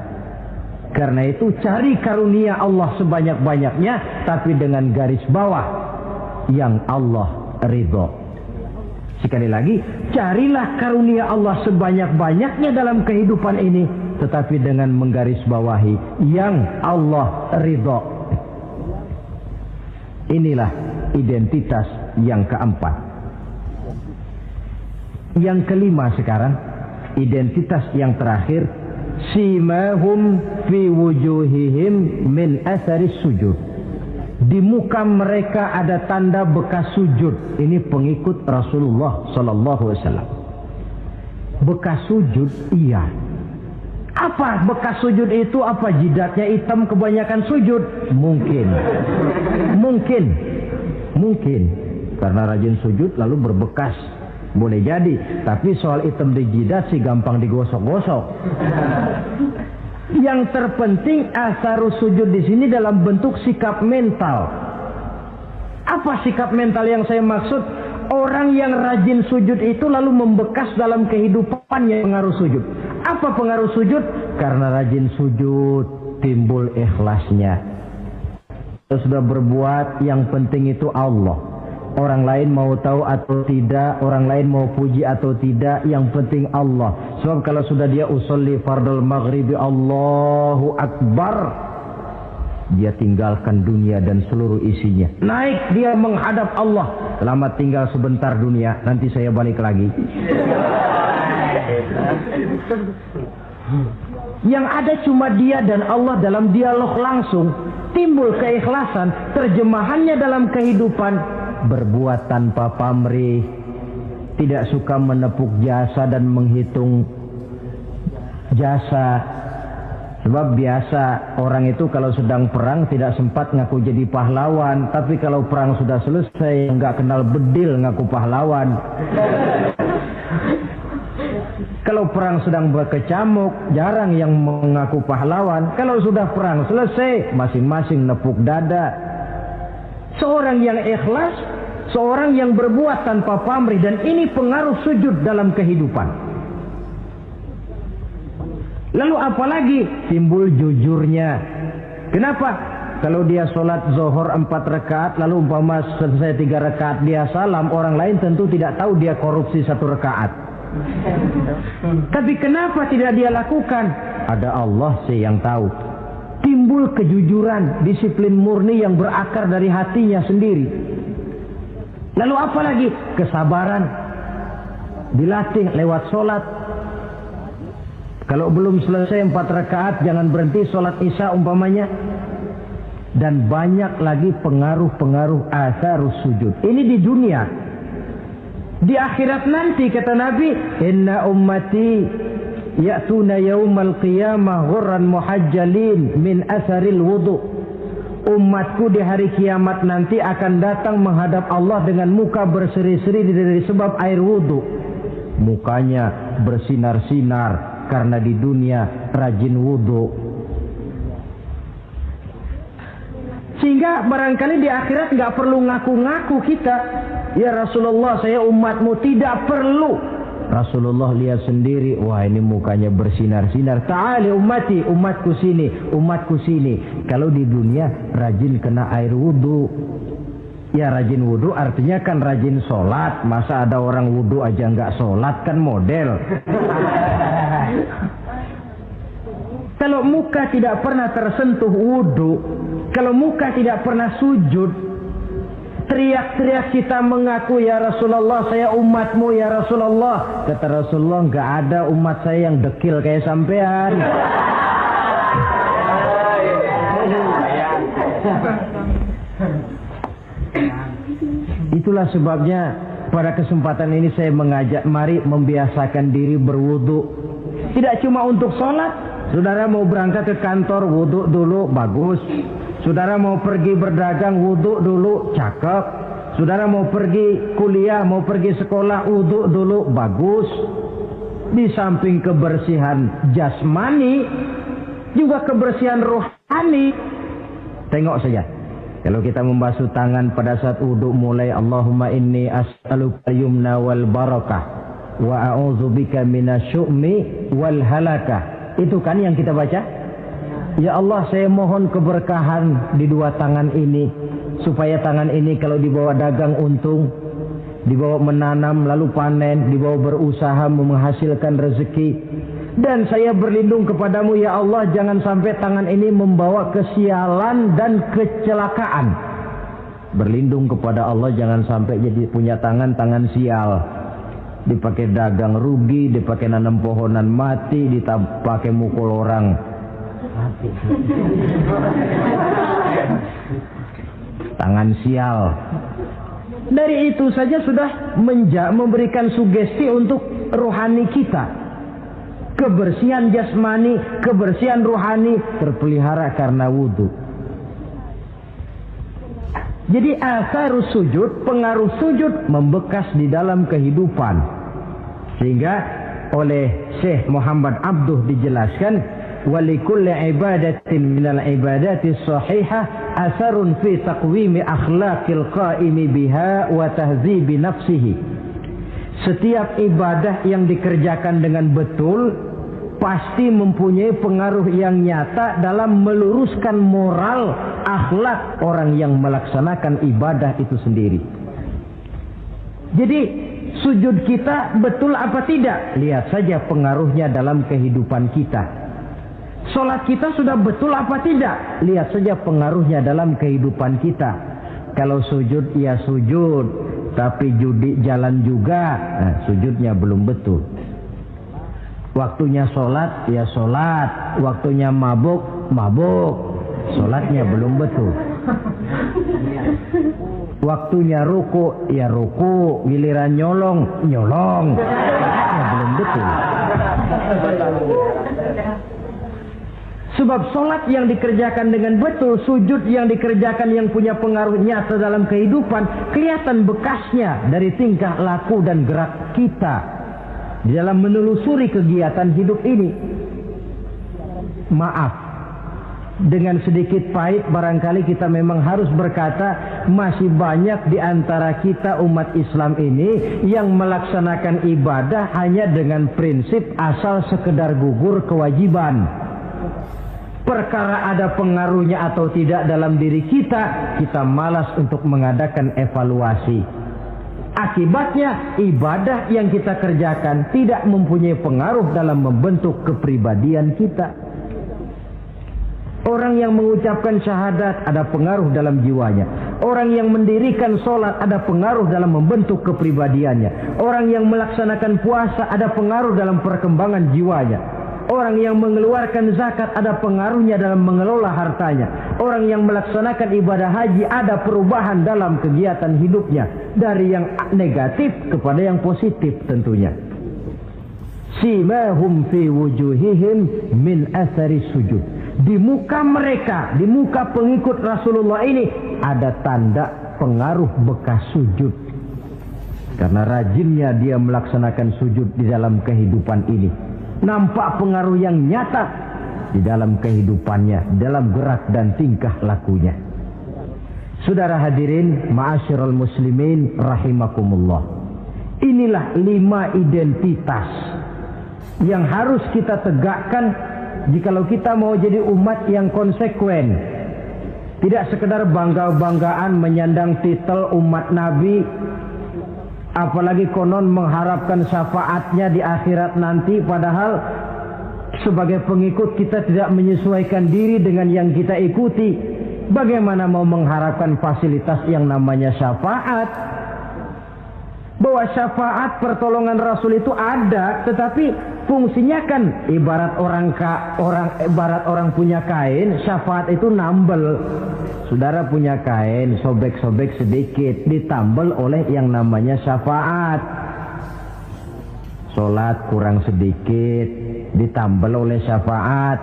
Karena itu cari karunia Allah sebanyak-banyaknya, tapi dengan garis bawah yang Allah ridho. Sekali lagi, carilah karunia Allah sebanyak-banyaknya dalam kehidupan ini, tetapi dengan menggarisbawahi yang Allah ridho. Inilah identitas yang keempat. Yang kelima sekarang, identitas yang terakhir, simahum fi wujuhihim min asaris sujud. Di muka mereka ada tanda bekas sujud. Ini pengikut Rasulullah sallallahu alaihi wasallam. Bekas sujud, iya. Apa bekas sujud itu? Apa jidatnya hitam kebanyakan sujud? Mungkin karena rajin sujud lalu berbekas. Boleh jadi, tapi soal hitam di jidat sih gampang digosok-gosok. Yang terpenting asarus sujud di sini dalam bentuk sikap mental. Apa sikap mental yang saya maksud? Orang yang rajin sujud itu lalu membekas dalam kehidupannya pengaruh sujud. Apa pengaruh sujud? Karena rajin sujud timbul ikhlasnya. Kalau sudah berbuat, yang penting itu Allah. Orang lain mau tahu atau tidak, orang lain mau puji atau tidak, yang penting Allah. Sebab kalau sudah dia usolli fardul maghribi Allahu Akbar, dia tinggalkan dunia dan seluruh isinya. Naik dia menghadap Allah. Selamat tinggal sebentar dunia, nanti saya balik lagi. Yang ada cuma dia dan Allah dalam dialog langsung. Timbul keikhlasan, terjemahannya dalam kehidupan. Berbuat tanpa pamrih, tidak suka menepuk jasa dan menghitung jasa. Sebab biasa orang itu kalau sedang perang tidak sempat ngaku jadi pahlawan, tapi kalau perang sudah selesai nggak kenal bedil ngaku pahlawan. Kalau perang sedang berkecamuk, jarang yang mengaku pahlawan. Kalau sudah perang selesai, masing-masing nepuk dada. Seorang yang ikhlas, seorang yang berbuat tanpa pamrih, dan ini pengaruh sujud dalam kehidupan. Lalu apalagi timbul jujurnya. Kenapa? Kalau dia sholat zuhur 4 rakaat, lalu umpama selesai 3 rakaat dia salam, orang lain tentu tidak tahu dia korupsi 1 rakaat. Tapi kenapa tidak dia lakukan? Ada Allah sih yang tahu. Timbul kejujuran, disiplin murni yang berakar dari hatinya sendiri. Lalu apa lagi? Kesabaran. Dilatih lewat sholat. Kalau belum selesai 4 rakaat, jangan berhenti sholat isya umpamanya. Dan banyak lagi pengaruh-pengaruh asarus sujud. Ini di dunia. Di akhirat nanti kata Nabi, inna ummati ya'tuna yaumal qiyamah ghurran muhajjalin min asaril wudu. Umatku di hari kiamat nanti akan datang menghadap Allah dengan muka berseri-seri dari sebab air wudu. Mukanya bersinar-sinar karena di dunia rajin wudu. Sehingga barangkali di akhirat nggak perlu ngaku-ngaku kita. Ya Rasulullah, saya umatmu, tidak perlu. Rasulullah lihat sendiri, wah ini mukanya bersinar-sinar. Ta'ali ummati, umatku sini, umatku sini. Kalau di dunia rajin kena air wudu. Ya rajin wudu artinya kan rajin sholat. Masa ada orang wudu aja nggak sholat, kan model. Kalau muka tidak pernah tersentuh wudu, kalau muka tidak pernah sujud, Teriak-teriak kita mengaku, ya Rasulullah, saya umatmu ya Rasulullah. Kata Rasulullah, nggak ada umat saya yang dekil kayak sampean. Itulah sebabnya pada kesempatan ini saya mengajak, mari membiasakan diri berwudu. Tidak cuma untuk sholat. Saudara mau berangkat ke kantor, wudu dulu, bagus. Saudara mau pergi berdagang, wudu dulu, cakep. Saudara mau pergi kuliah, mau pergi sekolah, wudu dulu, bagus. Di samping kebersihan jasmani, juga kebersihan rohani. Tengok saja. Kalau kita membasuh tangan pada saat wudu, mulai Allahumma inni as'aluka yumna wal barakah wa a'udzubika minasyu'mi wal halakah. Itu kan yang kita baca. Ya Allah, saya mohon keberkahan di dua tangan ini, supaya tangan ini kalau dibawa dagang untung, dibawa menanam lalu panen, dibawa berusaha menghasilkan rezeki. Dan saya berlindung kepadamu ya Allah, jangan sampai tangan ini membawa kesialan dan kecelakaan. Berlindung kepada Allah jangan sampai jadi punya tangan sial. Dipakai dagang rugi, dipakai nanam pohonan mati, dipakai mukul orang. Tangan sial. Dari itu saja sudah memberikan sugesti untuk rohani kita. Kebersihan jasmani, kebersihan rohani terpelihara karena wudu. Jadi asarus sujud, pengaruh sujud membekas di dalam kehidupan. Sehingga oleh Syekh Muhammad Abduh dijelaskan, walikulli ibadatin minal ibadati sahihah asarun fi taqwimi akhlaqil qaimi biha wa tahzibi nafsihi. Setiap ibadah yang dikerjakan dengan betul pasti mempunyai pengaruh yang nyata dalam meluruskan moral akhlak orang yang melaksanakan ibadah itu sendiri. Jadi sujud kita betul apa tidak? Lihat saja pengaruhnya dalam kehidupan kita. Sholat kita sudah betul apa tidak? Lihat saja pengaruhnya dalam kehidupan kita. Kalau sujud ya sujud, tapi judi jalan juga, nah, sujudnya belum betul. Waktunya sholat ya sholat, waktunya mabuk, sholatnya belum betul. Waktunya ruku ya ruku, giliran nyolong, sholatnya belum betul. Sebab sholat yang dikerjakan dengan betul, sujud yang dikerjakan yang punya pengaruh nyata dalam kehidupan, kelihatan bekasnya dari tingkah laku dan gerak kita di dalam menelusuri kegiatan hidup ini. Maaf, dengan sedikit pahit barangkali kita memang harus berkata, masih banyak di antara kita umat Islam ini yang melaksanakan ibadah hanya dengan prinsip asal sekedar gugur kewajiban. Perkara ada pengaruhnya atau tidak dalam diri kita, kita malas untuk mengadakan evaluasi. Akibatnya ibadah yang kita kerjakan tidak mempunyai pengaruh dalam membentuk kepribadian kita. Orang yang mengucapkan syahadat ada pengaruh dalam jiwanya. Orang yang mendirikan sholat ada pengaruh dalam membentuk kepribadiannya. Orang yang melaksanakan puasa ada pengaruh dalam perkembangan jiwanya. Orang yang mengeluarkan zakat ada pengaruhnya dalam mengelola hartanya. Orang yang melaksanakan ibadah haji ada perubahan dalam kegiatan hidupnya. Dari yang negatif kepada yang positif tentunya. Simahum fi wujuhihim min athari sujud. Di muka mereka, di muka pengikut Rasulullah ini ada tanda pengaruh bekas sujud. Karena rajinnya dia melaksanakan sujud di dalam kehidupan ini. Nampak pengaruh yang nyata di dalam kehidupannya, dalam gerak dan tingkah lakunya. Saudara hadirin, ma'asyiral muslimin rahimakumullah. Inilah 5 identitas yang harus kita tegakkan jikalau kita mau jadi umat yang konsekuen. Tidak sekedar bangga-banggaan menyandang titel umat Nabi, apalagi konon mengharapkan syafaatnya di akhirat nanti, padahal sebagai pengikut kita tidak menyesuaikan diri dengan yang kita ikuti. bagaimana mau mengharapkan fasilitas yang namanya syafaat? Bahwa syafaat pertolongan Rasul itu ada, tetapi fungsinya kan ibarat orang punya kain, syafaat itu nambel. Saudara punya kain, sobek-sobek sedikit, ditambel oleh yang namanya syafaat. Sholat kurang sedikit, ditambel oleh syafaat.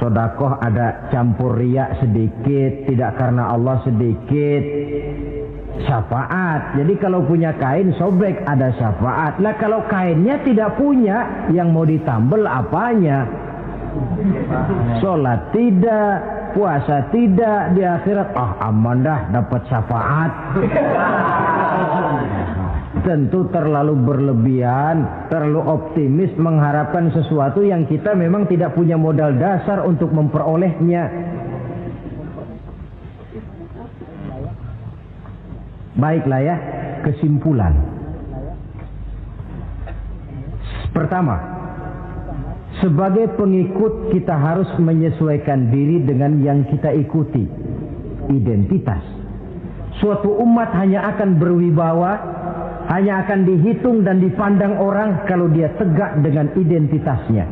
Sodakoh ada campur riak sedikit, tidak karena Allah sedikit, syafaat. Jadi kalau punya kain sobek ada syafaat. Lah kalau kainnya tidak punya, yang mau ditambel apanya? Sholat tidak, puasa tidak, di akhirat aman dah dapat syafaat. Tentu terlalu berlebihan, terlalu optimis mengharapkan sesuatu yang kita memang tidak punya modal dasar untuk memperolehnya. Baiklah ya, kesimpulan. Pertama, sebagai pengikut kita harus menyesuaikan diri dengan yang kita ikuti. Identitas. Suatu umat hanya akan berwibawa, hanya akan dihitung dan dipandang orang kalau dia tegak dengan identitasnya.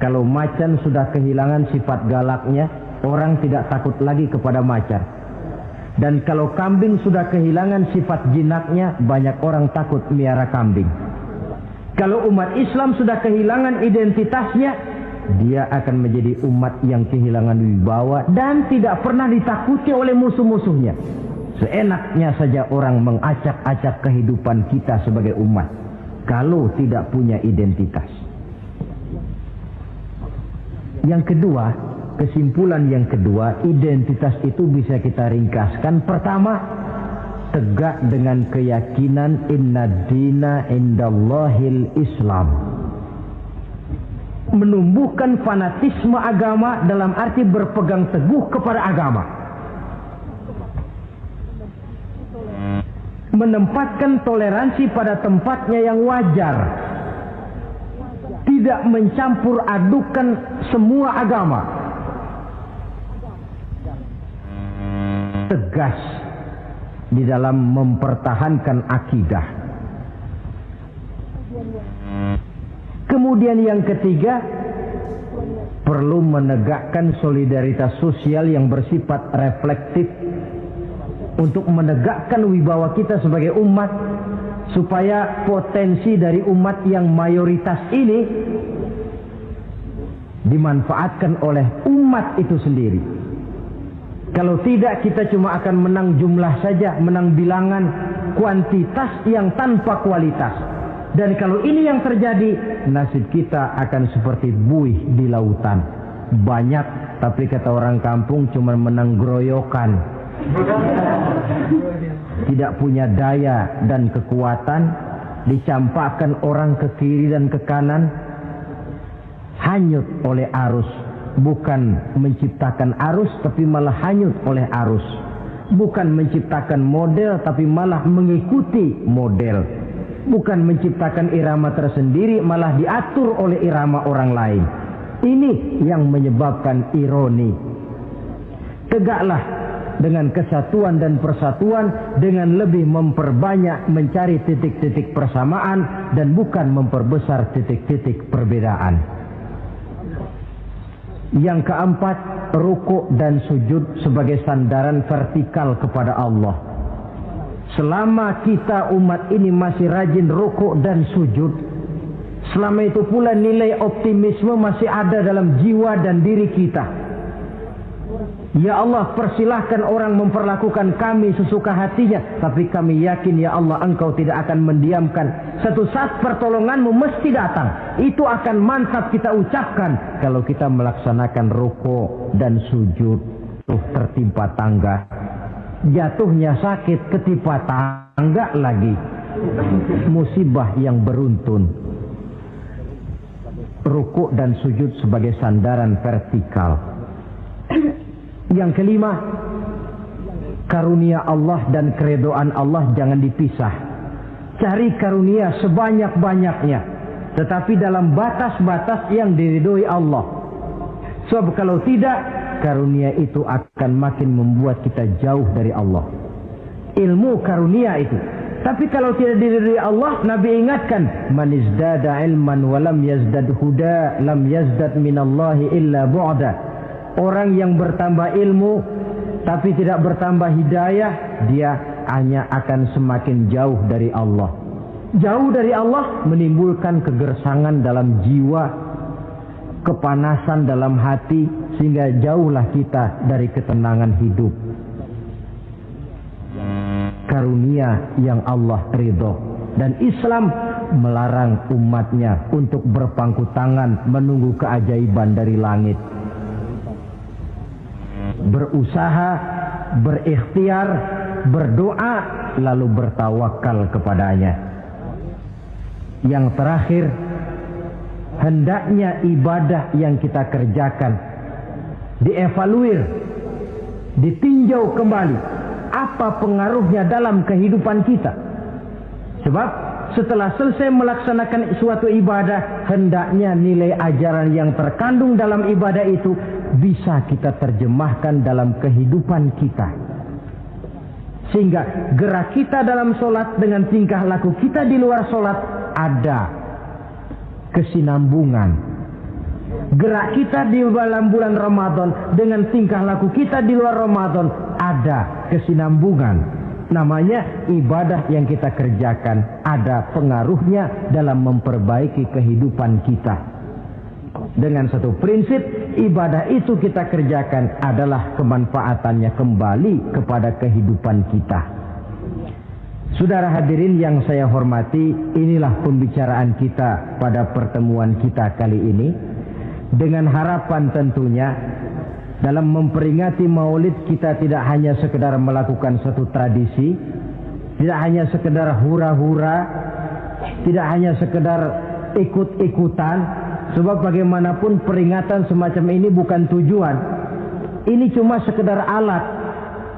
Kalau macan sudah kehilangan sifat galaknya, orang tidak takut lagi kepada macan. Dan kalau kambing sudah kehilangan sifat jinaknya, banyak orang takut miara kambing. Kalau umat Islam sudah kehilangan identitasnya, dia akan menjadi umat yang kehilangan wibawa dan tidak pernah ditakuti oleh musuh-musuhnya. Seenaknya saja orang mengacak-acak kehidupan kita sebagai umat kalau tidak punya identitas. Yang kedua, kesimpulan yang kedua, identitas itu bisa kita ringkaskan. Pertama, tegak dengan keyakinan inna dina indallahil Islam. Menumbuhkan fanatisme agama dalam arti berpegang teguh kepada agama. Menempatkan toleransi pada tempatnya yang wajar. Tidak mencampur adukan semua agama. Tegas di dalam mempertahankan akidah. Kemudian yang ketiga, perlu menegakkan solidaritas sosial yang bersifat reflektif untuk menegakkan wibawa kita sebagai umat, supaya potensi dari umat yang mayoritas ini dimanfaatkan oleh umat itu sendiri. Kalau tidak, kita cuma akan menang jumlah saja, menang bilangan, kuantitas yang tanpa kualitas. Dan kalau ini yang terjadi, nasib kita akan seperti buih di lautan. Banyak, tapi kata orang kampung cuma menang groyokan. Tidak punya daya dan kekuatan, dicampakkan orang ke kiri dan ke kanan, hanyut oleh arus. Bukan menciptakan arus, tapi malah hanyut oleh arus. Bukan menciptakan model, tapi malah mengikuti model. Bukan menciptakan irama tersendiri, malah diatur oleh irama orang lain. Ini yang menyebabkan ironi. Tegaklah dengan kesatuan dan persatuan, dengan lebih memperbanyak mencari titik-titik persamaan dan bukan memperbesar titik-titik perbedaan. Yang keempat, rukuk dan sujud sebagai sandaran vertikal kepada Allah. Selama kita umat ini masih rajin rukuk dan sujud, selama itu pula nilai optimisme masih ada dalam jiwa dan diri kita. Ya Allah, persilahkan orang memperlakukan kami sesuka hatinya, tapi kami yakin ya Allah, Engkau tidak akan mendiamkan. Satu saat pertolonganmu mesti datang. Itu akan mantap kita ucapkan kalau kita melaksanakan rukuk dan sujud. Tertimpa tangga, jatuhnya sakit, ketimpa tangga lagi, musibah yang beruntun. Rukuk dan sujud sebagai sandaran vertikal. Yang kelima, karunia Allah dan keredoan Allah jangan dipisah. Cari karunia sebanyak-banyaknya, tetapi dalam batas-batas yang diridhoi Allah. Sebab kalau tidak, karunia itu akan makin membuat kita jauh dari Allah. Ilmu karunia itu. Tapi kalau tidak diridhoi Allah, Nabi ingatkan, man izdada ilman wa lam yazdad huda, lam yazdad minallahi illa bu'da. Orang yang bertambah ilmu tapi tidak bertambah hidayah, dia hanya akan semakin jauh dari Allah. Jauh dari Allah menimbulkan kegersangan dalam jiwa, kepanasan dalam hati, sehingga jauhlah kita dari ketenangan hidup. Karunia yang Allah ridho, dan Islam melarang umatnya untuk berpangku tangan menunggu keajaiban dari langit. Berusaha, berikhtiar, berdoa, lalu bertawakal kepadanya. Yang terakhir, hendaknya ibadah yang kita kerjakan dievaluir, ditinjau kembali apa pengaruhnya dalam kehidupan kita. Sebab setelah selesai melaksanakan suatu ibadah, hendaknya nilai ajaran yang terkandung dalam ibadah itu bisa kita terjemahkan dalam kehidupan kita. Sehingga gerak kita dalam sholat dengan tingkah laku kita di luar sholat ada kesinambungan. Gerak kita di dalam bulan Ramadan dengan tingkah laku kita di luar Ramadan ada kesinambungan. Namanya ibadah yang kita kerjakan ada pengaruhnya dalam memperbaiki kehidupan kita. Dengan satu prinsip, ibadah itu kita kerjakan adalah kemanfaatannya kembali kepada kehidupan kita. Saudara hadirin yang saya hormati, inilah pembicaraan kita pada pertemuan kita kali ini. Dengan harapan tentunya dalam memperingati Maulid kita tidak hanya sekedar melakukan satu tradisi, tidak hanya sekedar hura-hura, tidak hanya sekedar ikut-ikutan. Sebab bagaimanapun peringatan semacam ini bukan tujuan. Ini cuma sekedar alat.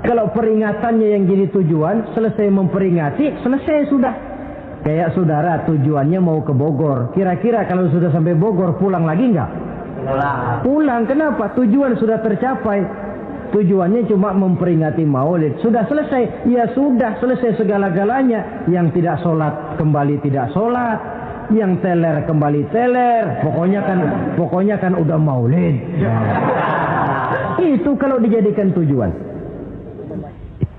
Kalau peringatannya yang jadi tujuan, selesai memperingati, selesai sudah. Kayak saudara tujuannya mau ke Bogor. Kira-kira kalau sudah sampai Bogor pulang lagi enggak? Pulang. Kenapa? Tujuan sudah tercapai. Tujuannya cuma memperingati Maulid. Sudah selesai. Ya sudah selesai segala-galanya. Yang tidak sholat kembali tidak sholat. Yang teler kembali teler. Pokoknya kan udah Maulid. Itu kalau dijadikan tujuan.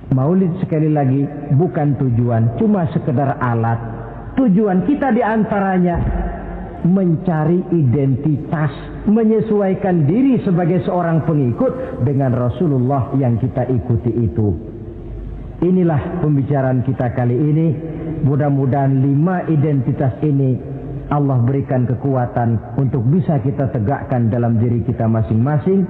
Maulid sekali lagi bukan tujuan, cuma sekedar alat. Tujuan kita diantaranya mencari identitas, menyesuaikan diri sebagai seorang pengikut dengan Rasulullah yang kita ikuti itu. Inilah pembicaraan kita kali ini. Mudah-mudahan 5 identitas ini Allah berikan kekuatan untuk bisa kita tegakkan dalam diri kita masing-masing,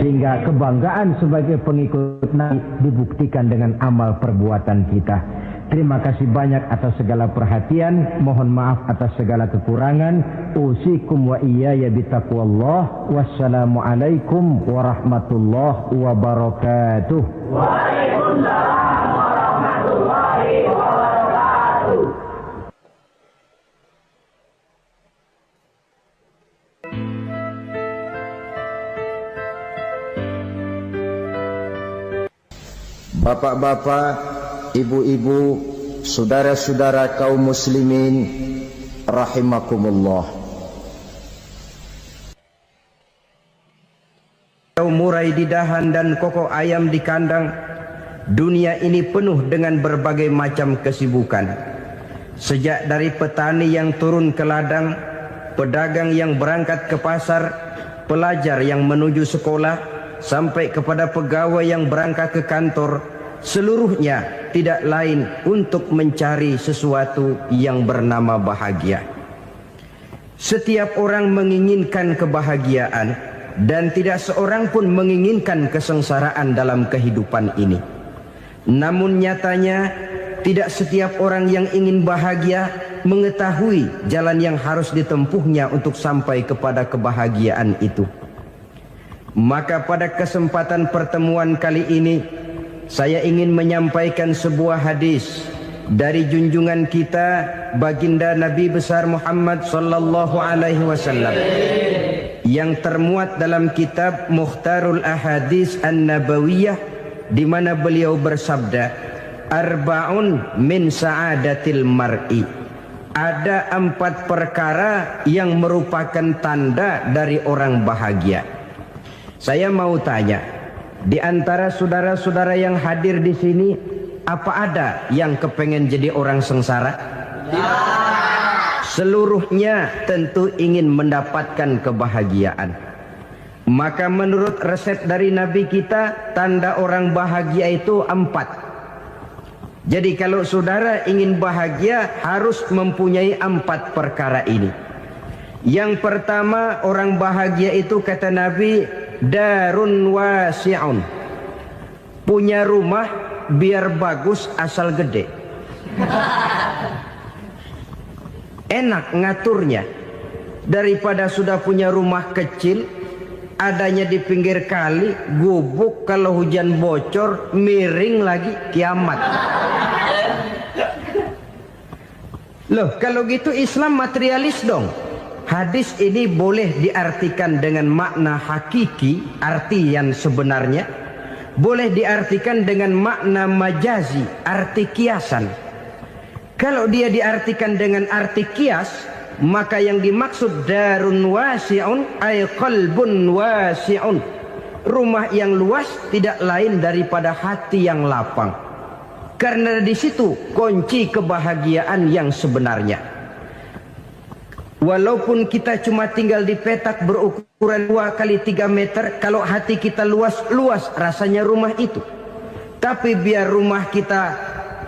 sehingga kebanggaan sebagai pengikut Nabi dibuktikan dengan amal perbuatan kita. Terima kasih banyak atas segala perhatian. Mohon maaf atas segala kekurangan. Usikum wa iyaya bitaqwallah. Wassalamualaikum warahmatullahi wabarakatuh. Waalaikumsalam warahmatullahi wabarakatuh. Bapak-bapak, ibu-ibu, saudara-saudara kaum muslimin rahimakumullah. Murai di dahan dan kokok ayam di kandang. Dunia ini penuh dengan berbagai macam kesibukan. Sejak dari petani yang turun ke ladang, pedagang yang berangkat ke pasar, pelajar yang menuju sekolah, sampai kepada pegawai yang berangkat ke kantor, seluruhnya tidak lain untuk mencari sesuatu yang bernama bahagia. Setiap orang menginginkan kebahagiaan, dan tidak seorang pun menginginkan kesengsaraan dalam kehidupan ini. Namun nyatanya tidak setiap orang yang ingin bahagia mengetahui jalan yang harus ditempuhnya untuk sampai kepada kebahagiaan itu. Maka pada kesempatan pertemuan kali ini saya ingin menyampaikan sebuah hadis dari junjungan kita baginda Nabi besar Muhammad sallallahu alaihi wasallam yang termuat dalam kitab Mukhtarul Ahadits An-Nabawiyah, di mana beliau bersabda, arba'un min sa'adatil mar'i. Ada 4 perkara yang merupakan tanda dari orang bahagia. Saya mau tanya, di antara saudara-saudara yang hadir di sini, apa ada yang kepengen jadi orang sengsara? Ya. Seluruhnya tentu ingin mendapatkan kebahagiaan. Maka menurut resep dari Nabi kita, tanda orang bahagia itu 4. Jadi kalau saudara ingin bahagia, harus mempunyai 4 perkara ini. Yang pertama, orang bahagia itu kata Nabi, darun wasi'un. Punya rumah biar bagus asal gede. Enak ngaturnya. Daripada sudah punya rumah kecil, adanya di pinggir kali, gubuk, kalau hujan bocor, miring lagi, kiamat. Loh, kalau gitu Islam materialis dong. Hadis ini boleh diartikan dengan makna hakiki, arti yang sebenarnya. Boleh diartikan dengan makna majazi, arti kiasan. Kalau dia diartikan dengan arti kias, maka yang dimaksud darun wasi'un ay qalbun wasi'un. Rumah yang luas tidak lain daripada hati yang lapang. Karena di situ kunci kebahagiaan yang sebenarnya. Walaupun kita cuma tinggal di petak berukuran 2 kali 3 meter, kalau hati kita luas-luas rasanya rumah itu. Tapi biar rumah kita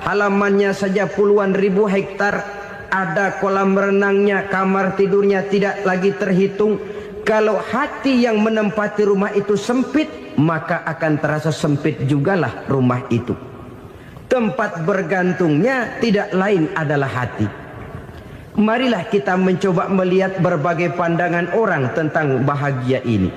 halamannya saja puluhan ribu hektar, ada kolam renangnya, kamar tidurnya tidak lagi terhitung. Kalau hati yang menempati rumah itu sempit, maka akan terasa sempit jugalah rumah itu. Tempat bergantungnya tidak lain adalah hati. Marilah kita mencoba melihat berbagai pandangan orang tentang bahagia ini.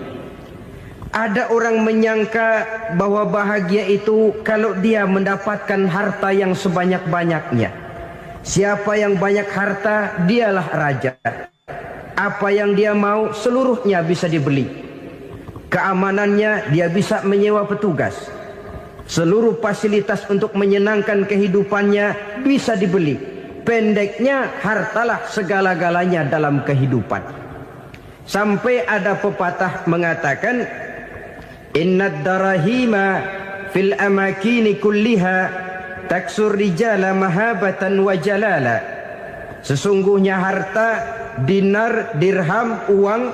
Ada orang menyangka bahwa bahagia itu kalau dia mendapatkan harta yang sebanyak-banyaknya. Siapa yang banyak harta, dialah raja. Apa yang dia mau, seluruhnya bisa dibeli. Keamanannya, dia bisa menyewa petugas. Seluruh fasilitas untuk menyenangkan kehidupannya bisa dibeli. Pendeknya, hartalah segala-galanya dalam kehidupan. Sampai ada pepatah mengatakan, innad darahima fil amakini kulliha taksur rijala mahabatan wa jalala. Sesungguhnya harta, dinar, dirham, uang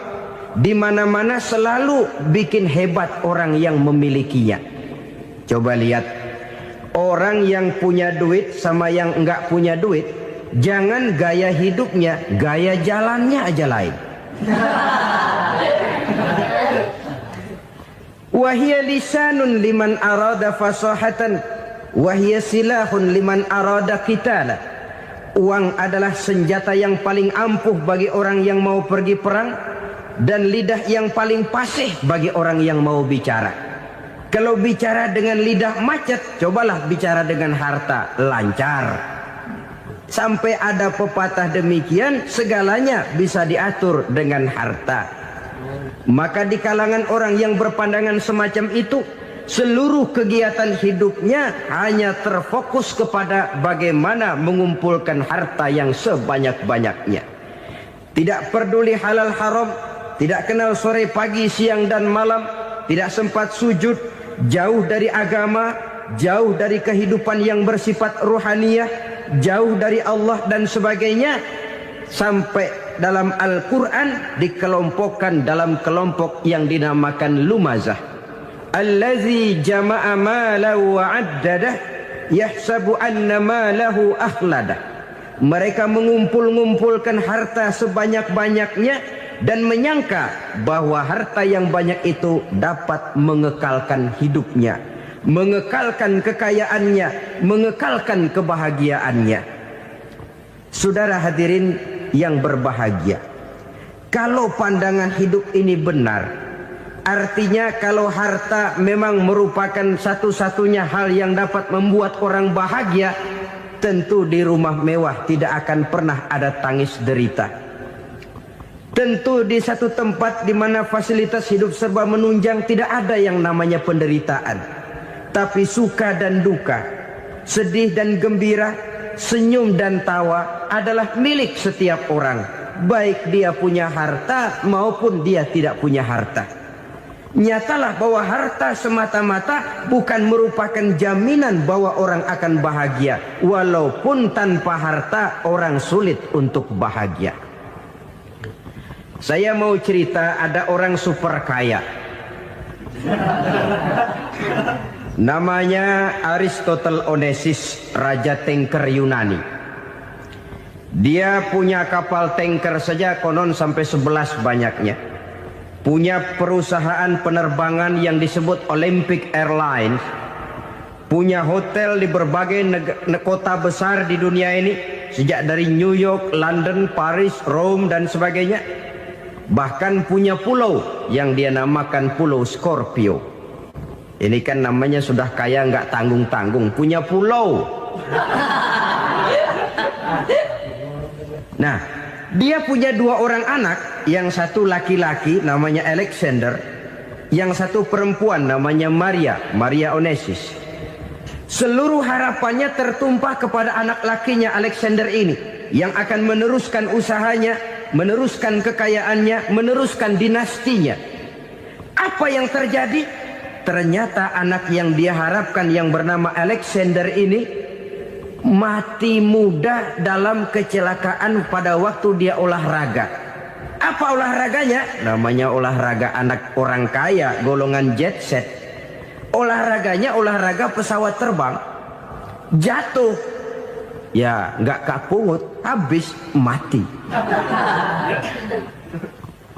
di mana-mana selalu bikin hebat orang yang memilikinya. Coba lihat, orang yang punya duit sama yang enggak punya duit, jangan gaya hidupnya, gaya jalannya aja lain. Wahia lisanun liman arada fasahatan, wahia silahun liman arada qitala. Uang adalah senjata yang paling ampuh bagi orang yang mau pergi perang, dan lidah yang paling fasih bagi orang yang mau bicara. Kalau bicara dengan lidah macet, cobalah bicara dengan harta, lancar. Sampai ada pepatah demikian, segalanya bisa diatur dengan harta. Maka di kalangan orang yang berpandangan semacam itu, seluruh kegiatan hidupnya hanya terfokus kepada bagaimana mengumpulkan harta yang sebanyak-banyaknya. Tidak peduli halal haram, tidak kenal sore pagi siang dan malam, tidak sempat sujud, jauh dari agama, jauh dari kehidupan yang bersifat ruhaniyah, jauh dari Allah dan sebagainya. Sampai dalam Al-Quran dikelompokkan dalam kelompok yang dinamakan lumazah. Allazi jama'a malahu wa addadah yahsabu anna malahu akhladah. Mereka mengumpul-ngumpulkan harta sebanyak-banyaknya dan menyangka bahwa harta yang banyak itu dapat mengekalkan hidupnya, mengekalkan kekayaannya, mengekalkan kebahagiaannya. Saudara hadirin yang berbahagia, kalau pandangan hidup ini benar, artinya kalau harta memang merupakan satu-satunya hal yang dapat membuat orang bahagia, tentu di rumah mewah tidak akan pernah ada tangis derita. Tentu di satu tempat di mana fasilitas hidup serba menunjang, tidak ada yang namanya penderitaan. Tapi suka dan duka, sedih dan gembira, senyum dan tawa adalah milik setiap orang, baik dia punya harta maupun dia tidak punya harta. Nyatalah bahwa harta semata-mata bukan merupakan jaminan bahwa orang akan bahagia, walaupun tanpa harta orang sulit untuk bahagia. Saya mau cerita, ada orang super kaya, namanya Aristotle Onesimus, raja tanker Yunani. Dia punya kapal tanker saja konon sampai 11 banyaknya. Punya perusahaan penerbangan yang disebut Olympic Airlines. Punya hotel di berbagai kota besar di dunia ini, sejak dari New York, London, Paris, Rome dan sebagainya. Bahkan punya pulau yang dia namakan Pulau Scorpio. Ini kan namanya sudah kaya nggak tanggung-tanggung, punya pulau. Nah, dia punya 2 orang anak, yang satu laki-laki namanya Alexander, yang satu perempuan namanya Maria Onesimus. Seluruh harapannya tertumpah kepada anak lakinya Alexander ini, yang akan meneruskan usahanya, meneruskan kekayaannya, meneruskan dinastinya. Apa yang terjadi? Ternyata anak yang dia harapkan yang bernama Alexander ini mati muda dalam kecelakaan pada waktu dia olahraga. Apa olahraganya? Namanya olahraga anak orang kaya, golongan jet set. Olahraganya olahraga pesawat terbang. Jatuh, ya nggak kapungut, habis mati.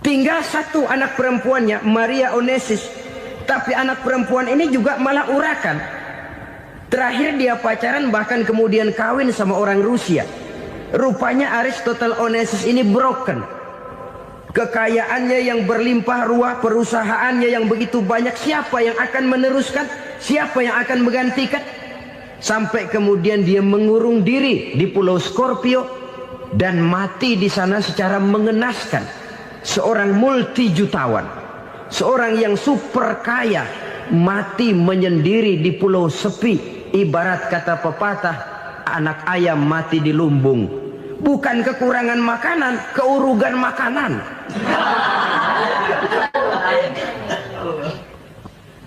Tinggal satu anak perempuannya, Maria Onesimus. Tapi anak perempuan ini juga malah urakan. Terakhir dia pacaran, bahkan kemudian kawin sama orang Rusia. Rupanya Aristotle Onesimus ini broken. Kekayaannya yang berlimpah ruah, perusahaannya yang begitu banyak, siapa yang akan meneruskan? Siapa yang akan menggantikan? Sampai kemudian dia mengurung diri di Pulau Scorpio dan mati di sana secara mengenaskan. Seorang multijutawan, seorang yang super kaya, mati menyendiri di pulau sepi. Ibarat kata pepatah, anak ayam mati di lumbung. Bukan kekurangan makanan, keurugan makanan.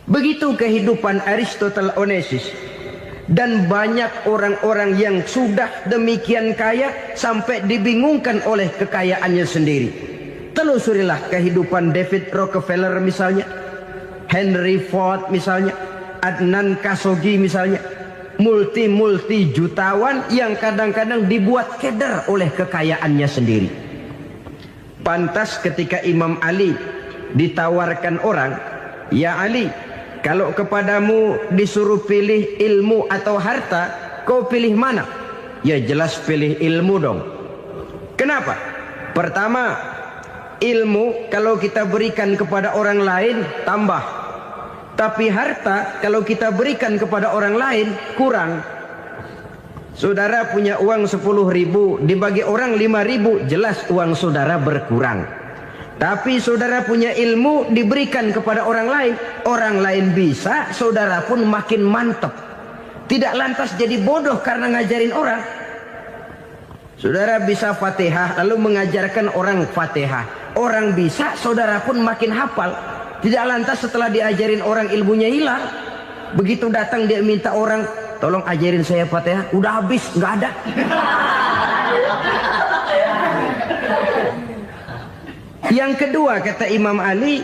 Begitu kehidupan Aristotle Onesimus. Dan banyak orang-orang yang sudah demikian kaya sampai dibingungkan oleh kekayaannya sendiri. Telusurilah kehidupan David Rockefeller misalnya, Henry Ford misalnya, Adnan Khashoggi misalnya. Multi jutawan yang kadang-kadang dibuat keder oleh kekayaannya sendiri. Pantas ketika Imam Ali ditawarkan orang, "Ya Ali, kalau kepadamu disuruh pilih ilmu atau harta, kau pilih mana?" Ya jelas pilih ilmu dong. Kenapa? Pertama, ilmu kalau kita berikan kepada orang lain tambah. Tapi harta kalau kita berikan kepada orang lain kurang. Saudara punya uang 10.000, dibagi orang 5.000, jelas uang saudara berkurang. Tapi saudara punya ilmu, diberikan kepada orang lain bisa, saudara pun makin mantap. Tidak lantas jadi bodoh karena ngajarin orang. Saudara bisa Fatihah lalu mengajarkan orang Fatihah. Orang bisa, saudara pun makin hafal. Tidak lantas setelah diajarin orang ilmunya hilang. Begitu datang dia minta orang, "Tolong ajarin saya Fatihah." Udah habis, nggak ada. Yang kedua kata Imam Ali,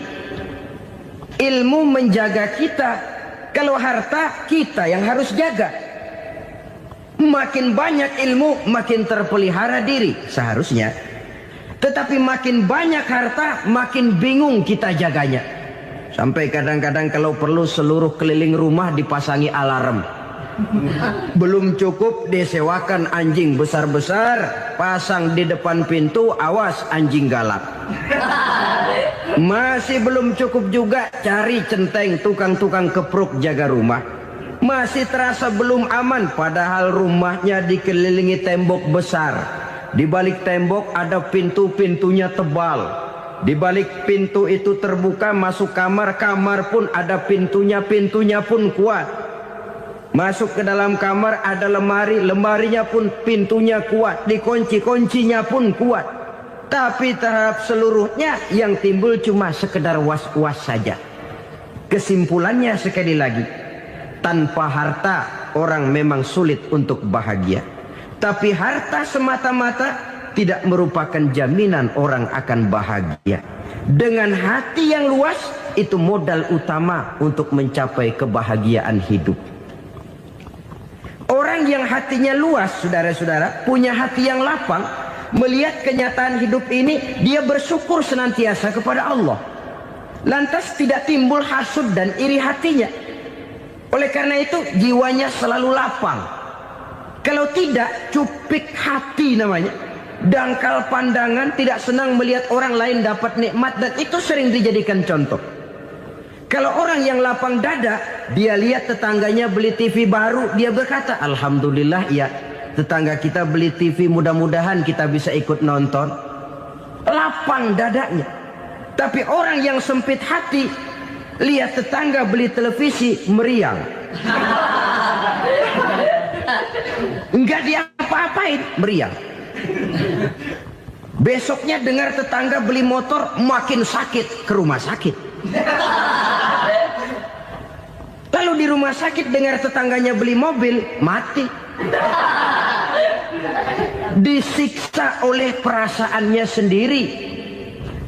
ilmu menjaga kita. Kalau harta kita yang harus jaga. Makin banyak ilmu makin terpelihara diri seharusnya. Tetapi makin banyak harta makin bingung kita jaganya. Sampai kadang-kadang kalau perlu seluruh keliling rumah dipasangi alarm. Belum cukup disewakan anjing besar-besar, pasang di depan pintu, awas anjing galak. Masih belum cukup juga, cari centeng tukang-tukang kepruk jaga rumah. Masih terasa belum aman, padahal rumahnya dikelilingi tembok besar. Di balik tembok ada pintu-pintunya tebal. Di balik pintu itu terbuka masuk kamar, kamar pun ada pintunya, pintunya pun kuat. Masuk ke dalam kamar ada lemari, lemarinya pun pintunya kuat, dikunci, kuncinya pun kuat. Tapi terhadap seluruhnya yang timbul cuma sekedar was-was saja. Kesimpulannya sekali lagi, tanpa harta orang memang sulit untuk bahagia. Tapi harta semata-mata tidak merupakan jaminan orang akan bahagia. Dengan hati yang luas, itu modal utama untuk mencapai kebahagiaan hidup. Orang yang hatinya luas, saudara-saudara, punya hati yang lapang, melihat kenyataan hidup ini, dia bersyukur senantiasa kepada Allah. Lantas tidak timbul hasud dan iri hatinya. Oleh karena itu jiwanya selalu lapang. Kalau tidak, cupik hati namanya. Dangkal pandangan, tidak senang melihat orang lain dapat nikmat, dan itu sering dijadikan contoh. Kalau orang yang lapang dada, dia lihat tetangganya beli TV baru, dia berkata, alhamdulillah ya, tetangga kita beli TV, mudah-mudahan kita bisa ikut nonton. Lapang dadanya. Tapi orang yang sempit hati, lihat tetangga beli televisi, meriang. Enggak dia apa-apain, meriang. Besoknya dengar tetangga beli motor, makin sakit, ke rumah sakit. Lalu di rumah sakit dengar tetangganya beli mobil, mati. Disiksa oleh perasaannya sendiri.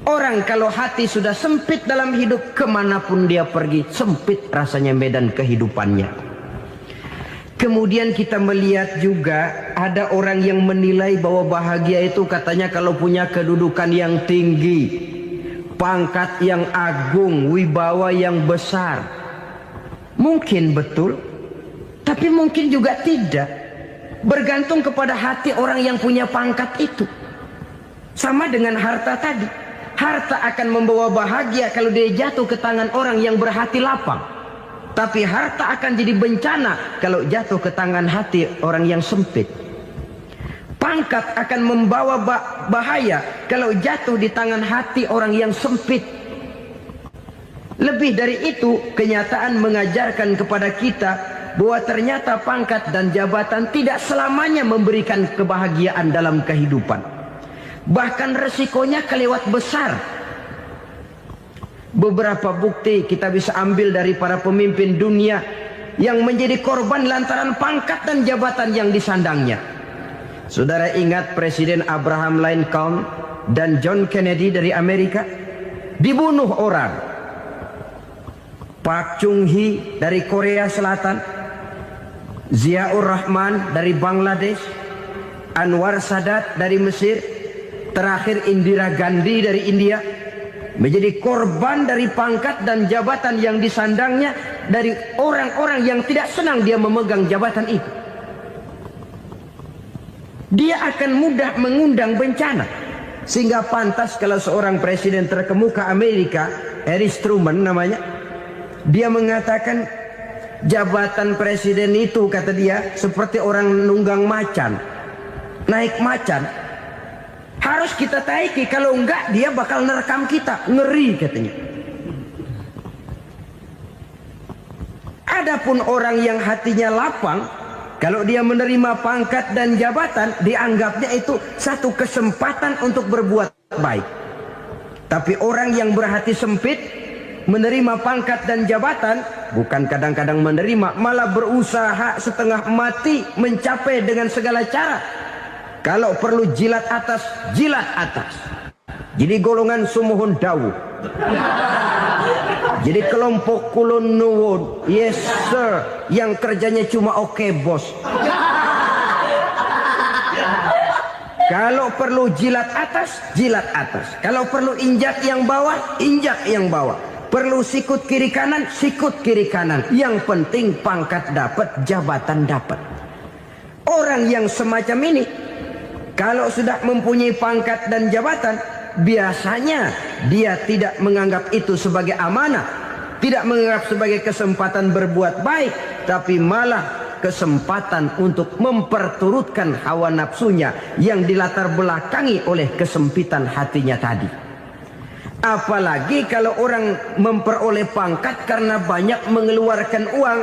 Orang kalau hati sudah sempit dalam hidup, kemanapun dia pergi, sempit rasanya medan kehidupannya. Kemudian kita melihat juga ada orang yang menilai bahwa bahagia itu katanya kalau punya kedudukan yang tinggi, pangkat yang agung, wibawa yang besar. Mungkin betul, tapi mungkin juga tidak. Bergantung kepada hati orang yang punya pangkat itu. Sama dengan harta tadi. Harta akan membawa bahagia kalau dia jatuh ke tangan orang yang berhati lapang. Tapi harta akan jadi bencana kalau jatuh ke tangan hati orang yang sempit. Pangkat akan membawa bahaya kalau jatuh di tangan hati orang yang sempit. Lebih dari itu, kenyataan mengajarkan kepada kita bahwa ternyata pangkat dan jabatan tidak selamanya memberikan kebahagiaan dalam kehidupan. Bahkan resikonya kelewat besar. Beberapa bukti kita bisa ambil dari para pemimpin dunia yang menjadi korban lantaran pangkat dan jabatan yang disandangnya. Saudara ingat Presiden Abraham Lincoln dan John Kennedy dari Amerika? Dibunuh orang. Park Chung-hee dari Korea Selatan, Ziaur Rahman dari Bangladesh, Anwar Sadat dari Mesir, terakhir Indira Gandhi dari India, menjadi korban dari pangkat dan jabatan yang disandangnya dari orang-orang yang tidak senang dia memegang jabatan itu. Dia akan mudah mengundang bencana. Sehingga pantas kalau seorang presiden terkemuka Amerika, Harry Truman namanya, dia mengatakan jabatan presiden itu, kata dia, seperti orang nunggang macan, naik macan. Harus kita taiki, kalau enggak dia bakal nerekam kita, ngeri katanya. Adapun orang yang hatinya lapang, kalau dia menerima pangkat dan jabatan, dianggapnya itu satu kesempatan untuk berbuat baik. Tapi orang yang berhati sempit, menerima pangkat dan jabatan, bukan kadang-kadang menerima, malah berusaha setengah mati mencapai dengan segala cara. Kalau perlu jilat atas, jilat atas. Jadi golongan sumuhun dawu. Jadi kelompok kulon nuwun, yes sir, yang kerjanya cuma oke bos. Kalau perlu jilat atas, jilat atas. Kalau perlu injak yang bawah, injak yang bawah. Perlu sikut kiri kanan, sikut kiri kanan. Yang penting pangkat dapat, jabatan dapat. Orang yang semacam ini, kalau sudah mempunyai pangkat dan jabatan, biasanya dia tidak menganggap itu sebagai amanah, tidak menganggap sebagai kesempatan berbuat baik, tapi malah kesempatan untuk memperturutkan hawa nafsunya yang dilatar belakangi oleh kesempitan hatinya tadi. Apalagi kalau orang memperoleh pangkat karena banyak mengeluarkan uang.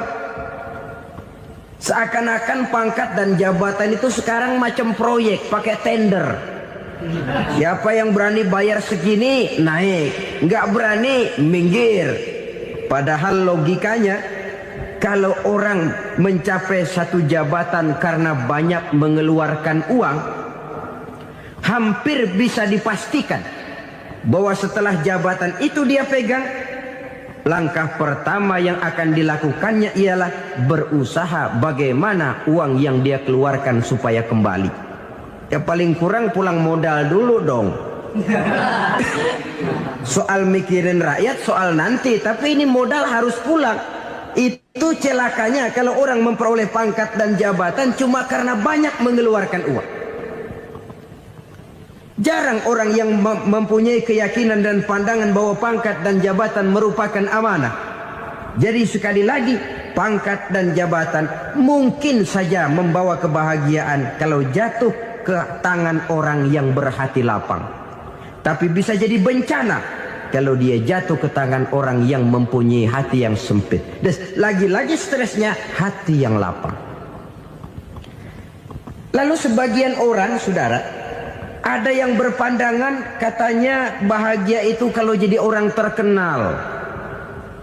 Seakan-akan pangkat dan jabatan itu sekarang macam proyek, pakai tender. Siapa yang berani bayar segini naik, nggak berani minggir. Padahal logikanya, kalau orang mencapai satu jabatan karena banyak mengeluarkan uang, hampir bisa dipastikan bahwa setelah jabatan itu dia pegang, langkah pertama yang akan dilakukannya ialah berusaha bagaimana uang yang dia keluarkan supaya kembali. Ya paling kurang pulang modal dulu dong. Soal mikirin rakyat soal nanti, tapi ini modal harus pulang. Itu celakanya kalau orang memperoleh pangkat dan jabatan cuma karena banyak mengeluarkan uang. Jarang orang yang mempunyai keyakinan dan pandangan bahwa pangkat dan jabatan merupakan amanah. Jadi sekali lagi, pangkat dan jabatan mungkin saja membawa kebahagiaan kalau jatuh ke tangan orang yang berhati lapang. Tapi bisa jadi bencana kalau dia jatuh ke tangan orang yang mempunyai hati yang sempit. Dan lagi-lagi stresnya hati yang lapang. Lalu sebagian orang, saudara, ada yang berpandangan katanya bahagia itu kalau jadi orang terkenal,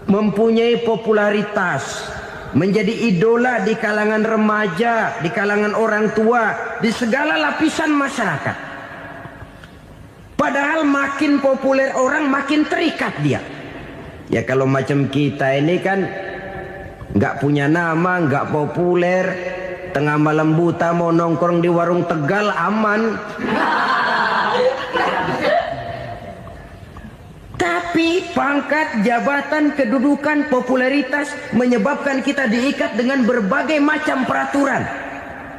mempunyai popularitas, menjadi idola di kalangan remaja, di kalangan orang tua, di segala lapisan masyarakat. Padahal makin populer orang makin terikat dia. Ya kalau macam kita ini kan nggak punya nama, nggak populer, tengah malam buta mau nongkrong di warung Tegal aman. Tapi pangkat, jabatan, kedudukan, popularitas menyebabkan kita diikat dengan berbagai macam peraturan.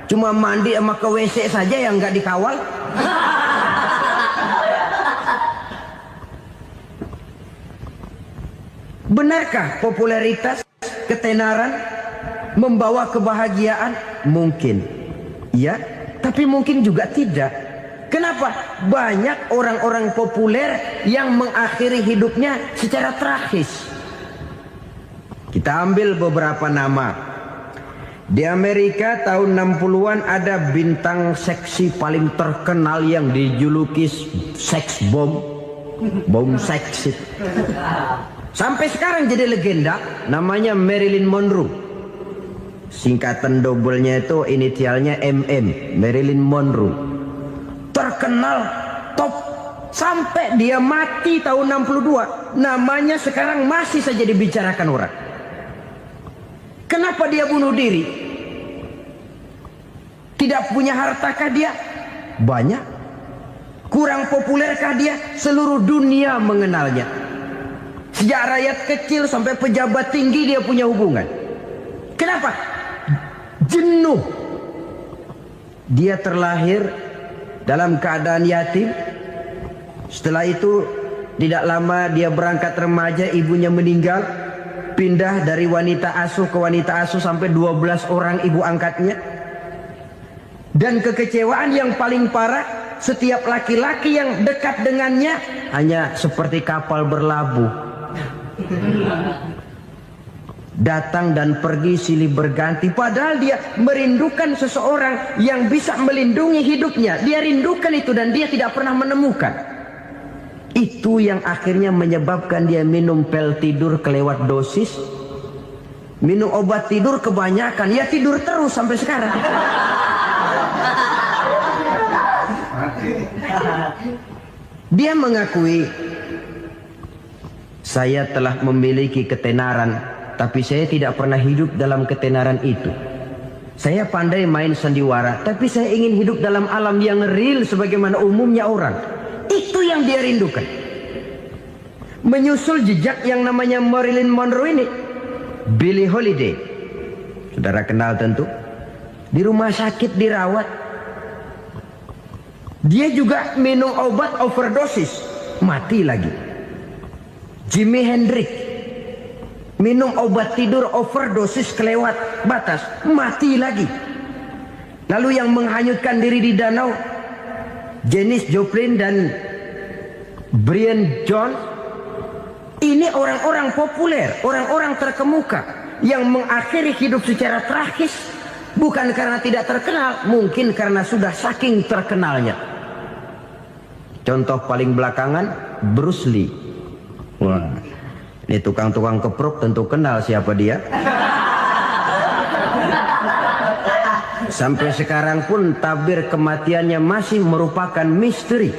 Cuma mandi sama ke WC saja yang nggak dikawal. Benarkah popularitas, ketenaran membawa kebahagiaan? Mungkin. Ya, tapi mungkin juga tidak. Kenapa? Banyak orang-orang populer yang mengakhiri hidupnya secara tragis. Kita ambil beberapa nama. Di Amerika tahun 60-an ada bintang seksi paling terkenal yang dijuluki seks bom. Bom seks. Sampai sekarang jadi legenda, namanya Marilyn Monroe. Singkatan doublenya itu inisialnya MM, Marilyn Monroe. Terkenal top sampai dia mati tahun 62, namanya sekarang masih saja dibicarakan orang. Kenapa dia bunuh diri? Tidak punya hartakah dia? Banyak. Kurang populerkah dia? Seluruh dunia mengenalnya. Sejak rakyat kecil sampai pejabat tinggi dia punya hubungan. Kenapa? Jenuh. Dia terlahir dalam keadaan yatim. Setelah itu tidak lama dia berangkat remaja, ibunya meninggal. Pindah dari wanita asuh ke wanita asuh sampai 12 orang ibu angkatnya. Dan kekecewaan yang paling parah, setiap laki-laki yang dekat dengannya hanya seperti kapal berlabuh. Datang dan pergi silih berganti. Padahal dia merindukan seseorang yang bisa melindungi hidupnya. Dia rindukan itu dan dia tidak pernah menemukan. Itu yang akhirnya menyebabkan dia minum pil tidur kelewat dosis. Minum obat tidur kebanyakan. Ya tidur terus sampai sekarang. Dia mengakui, saya telah memiliki ketenaran, tapi saya tidak pernah hidup dalam ketenaran itu. Saya pandai main sandiwara, tapi saya ingin hidup dalam alam yang real sebagaimana umumnya orang. Itu yang dia rindukan. Menyusul jejak yang namanya Marilyn Monroe ini, Billie Holiday, saudara kenal tentu, di rumah sakit dirawat. Dia juga minum obat overdosis, mati lagi. Jimi Hendrix minum obat tidur overdosis kelewat batas, mati lagi. Lalu yang menghanyutkan diri di danau, Janis Joplin dan Brian Jones, ini orang-orang populer, orang-orang terkemuka yang mengakhiri hidup secara tragis, bukan karena tidak terkenal, mungkin karena sudah saking terkenalnya. Contoh paling belakangan, Bruce Lee. Wah, ini tukang-tukang keprok tentu kenal siapa dia. Sampai sekarang pun tabir kematiannya masih merupakan misteri.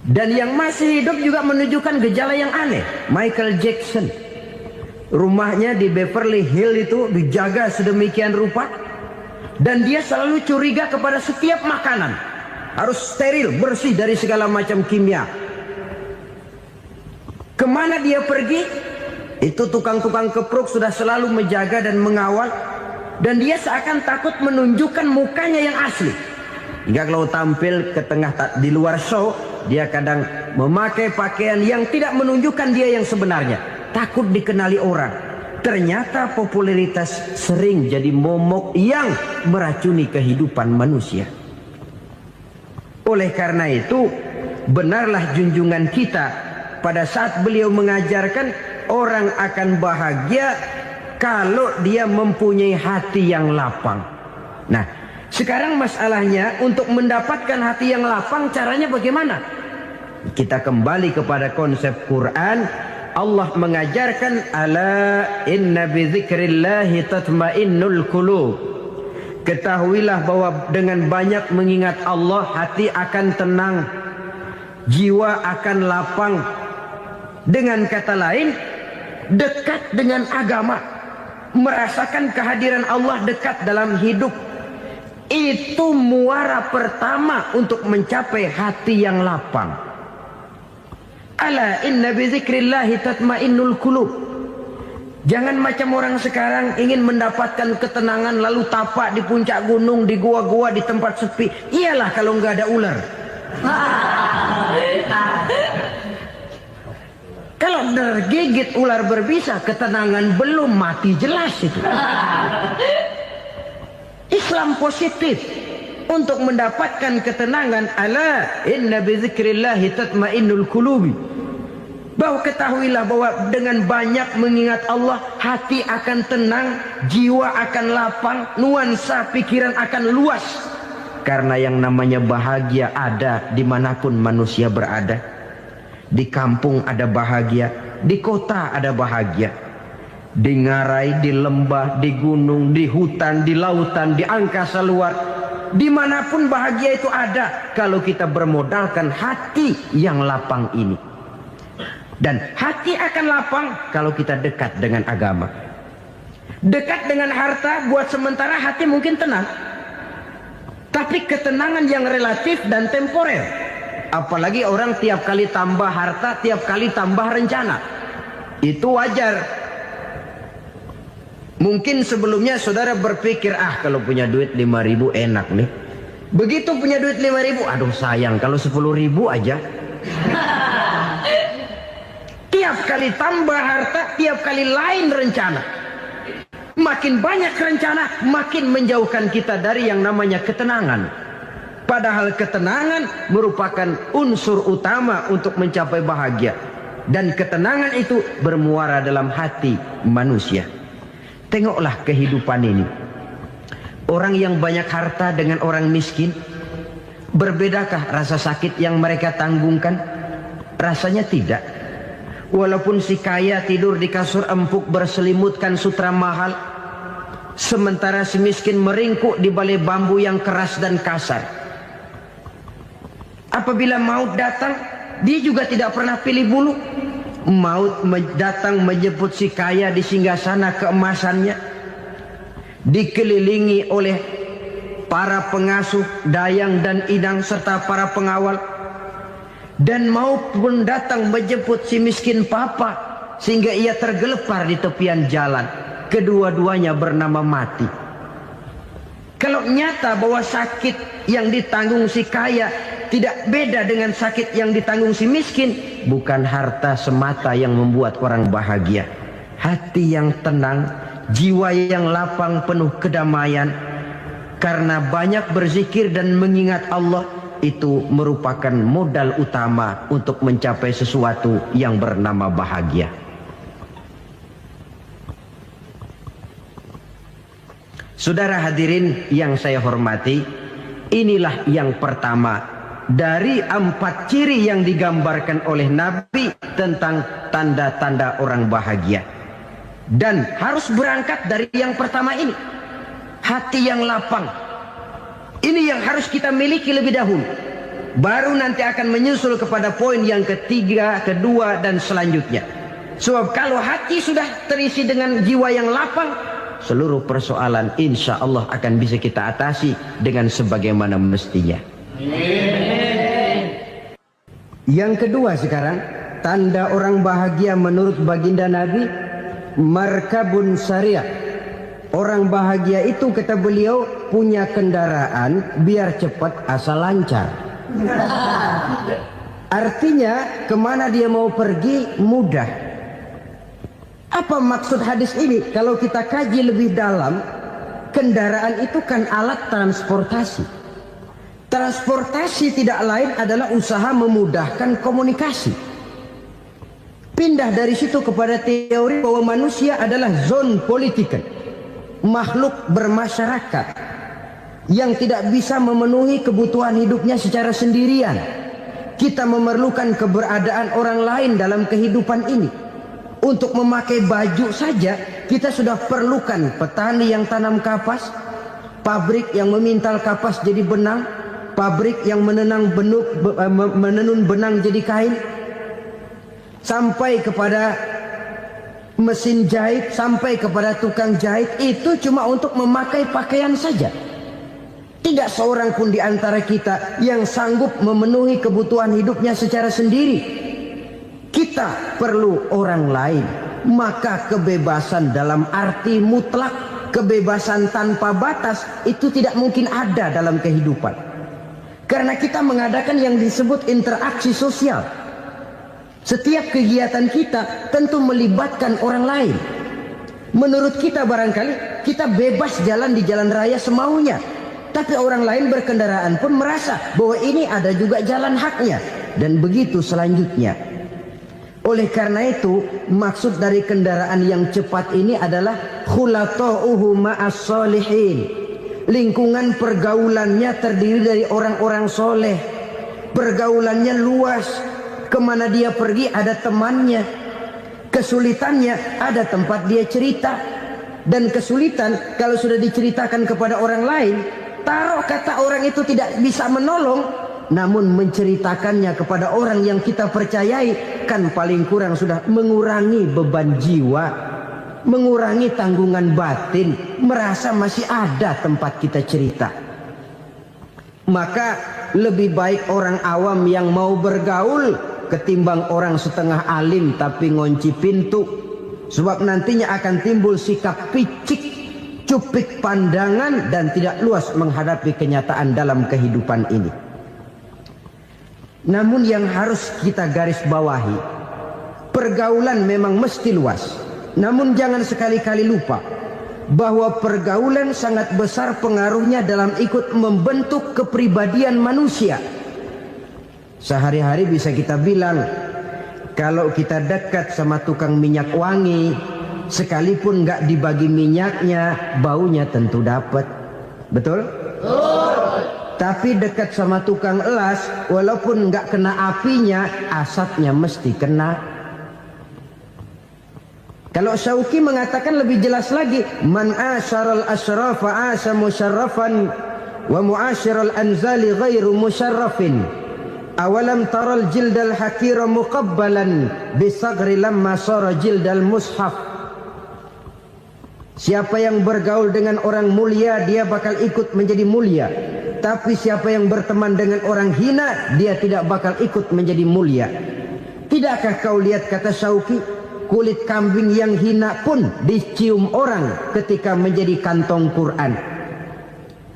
Dan yang masih hidup juga menunjukkan gejala yang aneh. Michael Jackson, rumahnya di Beverly Hills itu dijaga sedemikian rupa, dan dia selalu curiga kepada setiap makanan harus steril, bersih dari segala macam kimia. Kemana dia pergi, itu tukang-tukang keprok sudah selalu menjaga dan mengawal, dan dia seakan takut menunjukkan mukanya yang asli. Hingga kalau tampil ke tengah di luar show, dia kadang memakai pakaian yang tidak menunjukkan dia yang sebenarnya, takut dikenali orang. Ternyata popularitas sering jadi momok yang meracuni kehidupan manusia. Oleh karena itu, benarlah junjungan kita pada saat beliau mengajarkan orang akan bahagia kalau dia mempunyai hati yang lapang. Nah, sekarang masalahnya untuk mendapatkan hati yang lapang, caranya bagaimana? Kita kembali kepada konsep Quran. Allah mengajarkan, ala inna bidzikrillahi tatmainnul qulub. Ketahuilah bahwa dengan banyak mengingat Allah, hati akan tenang, jiwa akan lapang. Dengan kata lain, dekat dengan agama, merasakan kehadiran Allah dekat dalam hidup, itu muara pertama untuk mencapai hati yang lapang. Ala inna bizikrillahi tatmainnul qulub. Jangan macam orang sekarang ingin mendapatkan ketenangan lalu tapak di puncak gunung, di gua-gua, di tempat sepi. Iyalah kalau nggak ada ular. Kalau tergigit ular berbisa, ketenangan belum, mati jelas itu. Islam positif untuk mendapatkan ketenangan. Ala inna bizikrillahi tatmainnul qulubi. Bahwa ketahuilah bahwa dengan banyak mengingat Allah, hati akan tenang, jiwa akan lapang, nuansa pikiran akan luas. Karena yang namanya bahagia ada dimanapun manusia berada. Di kampung ada bahagia, di kota ada bahagia, di ngarai, di lembah, di gunung, di hutan, di lautan, di angkasa luar, dimanapun bahagia itu ada kalau kita bermodalkan hati yang lapang ini. Dan hati akan lapang kalau kita dekat dengan agama. Dekat dengan harta buat sementara hati mungkin tenang, tapi ketenangan yang relatif dan temporer. Apalagi orang tiap kali tambah harta, tiap kali tambah rencana. Itu wajar. Mungkin sebelumnya saudara berpikir, kalau punya duit 5.000 enak nih. Begitu punya duit 5.000, aduh sayang kalau 10.000 aja. Tiap kali tambah harta, tiap kali lain rencana. Makin banyak rencana, makin menjauhkan kita dari yang namanya ketenangan. Padahal ketenangan merupakan unsur utama untuk mencapai bahagia. Dan ketenangan itu bermuara dalam hati manusia. Tengoklah kehidupan ini. Orang yang banyak harta dengan orang miskin, berbedakah rasa sakit yang mereka tanggungkan? Rasanya tidak. Walaupun si kaya tidur di kasur empuk berselimutkan sutra mahal, sementara si miskin meringkuk di balai bambu yang keras dan kasar. Apabila maut datang, dia juga tidak pernah pilih bulu. Maut datang menjemput si kaya di singgasana keemasannya, dikelilingi oleh para pengasuh, dayang dan inang serta para pengawal. Dan maut pun datang menjemput si miskin papa, sehingga ia tergelepar di tepian jalan. Kedua-duanya bernama mati. Kalau nyata bahwa sakit yang ditanggung si kaya tidak beda dengan sakit yang ditanggung si miskin, bukan harta semata yang membuat orang bahagia. Hati yang tenang, jiwa yang lapang penuh kedamaian karena banyak berzikir dan mengingat Allah, itu merupakan modal utama untuk mencapai sesuatu yang bernama bahagia. Saudara hadirin yang saya hormati, inilah yang pertama dari 4 ciri yang digambarkan oleh Nabi tentang tanda-tanda orang bahagia. Dan harus berangkat dari yang pertama ini, hati yang lapang. Ini yang harus kita miliki lebih dahulu. Baru nanti akan menyusul kepada poin yang ketiga, kedua, dan selanjutnya. Sebab kalau hati sudah terisi dengan jiwa yang lapang, seluruh persoalan insya Allah akan bisa kita atasi dengan sebagaimana mestinya. Yang kedua sekarang, tanda orang bahagia menurut baginda Nabi, markabun syariah. Orang bahagia itu, kata beliau, punya kendaraan biar cepat asal lancar. Artinya kemana dia mau pergi mudah. Apa maksud hadis ini? Kalau kita kaji lebih dalam, kendaraan itu kan alat transportasi. Transportasi tidak lain adalah usaha memudahkan komunikasi. Pindah dari situ kepada teori bahwa manusia adalah zon political, makhluk bermasyarakat yang tidak bisa memenuhi kebutuhan hidupnya secara sendirian. Kita memerlukan keberadaan orang lain dalam kehidupan ini. Untuk memakai baju saja kita sudah perlukan petani yang tanam kapas, pabrik yang memintal kapas jadi benang, pabrik yang menenun benang jadi kain, sampai kepada mesin jahit, sampai kepada tukang jahit. Itu cuma untuk memakai pakaian saja. Tidak seorang pun di antara kita yang sanggup memenuhi kebutuhan hidupnya secara sendiri. Kita perlu orang lain. Maka kebebasan dalam arti mutlak, kebebasan tanpa batas, itu tidak mungkin ada dalam kehidupan. Karena kita mengadakan yang disebut interaksi sosial. Setiap kegiatan kita tentu melibatkan orang lain. Menurut kita barangkali kita bebas jalan di jalan raya semaunya, tapi orang lain berkendaraan pun merasa bahwa ini ada juga jalan haknya. Dan begitu selanjutnya. Oleh karena itu, maksud dari kendaraan yang cepat ini adalah khulatuhu ma'as solihin. Lingkungan pergaulannya terdiri dari orang-orang soleh. Pergaulannya luas. Kemana dia pergi ada temannya. Kesulitannya ada tempat dia cerita. Dan kesulitan kalau sudah diceritakan kepada orang lain, taruh kata orang itu tidak bisa menolong, namun menceritakannya kepada orang yang kita percayai, kan paling kurang sudah mengurangi beban jiwa, mengurangi tanggungan batin, merasa masih ada tempat kita cerita. Maka lebih baik orang awam yang mau bergaul ketimbang orang setengah alim tapi ngunci pintu. Sebab nantinya akan timbul sikap picik, cupik pandangan, dan tidak luas menghadapi kenyataan dalam kehidupan ini. Namun yang harus kita garis bawahi, pergaulan memang mesti luas. Namun jangan sekali-kali lupa bahwa pergaulan sangat besar pengaruhnya dalam ikut membentuk kepribadian manusia. Sehari-hari bisa kita bilang, kalau kita dekat sama tukang minyak wangi, sekalipun nggak dibagi minyaknya, baunya tentu dapat. Betul? Tapi dekat sama tukang elas, walaupun nggak kena apinya, asapnya mesti kena. Kalau Syauqi mengatakan lebih jelas lagi, man asyaral asrafa asa musyarrafan wa muasyiral anzali ghairu musyarrafin. Awalam taral jildal hakira muqabbalan bisagri lamma sara jildal mushaf. Siapa yang bergaul dengan orang mulia, dia bakal ikut menjadi mulia. Tapi siapa yang berteman dengan orang hina, dia tidak bakal ikut menjadi mulia. Tidakkah kau lihat, kata Syauqi, kulit kambing yang hina pun dicium orang ketika menjadi kantong Quran.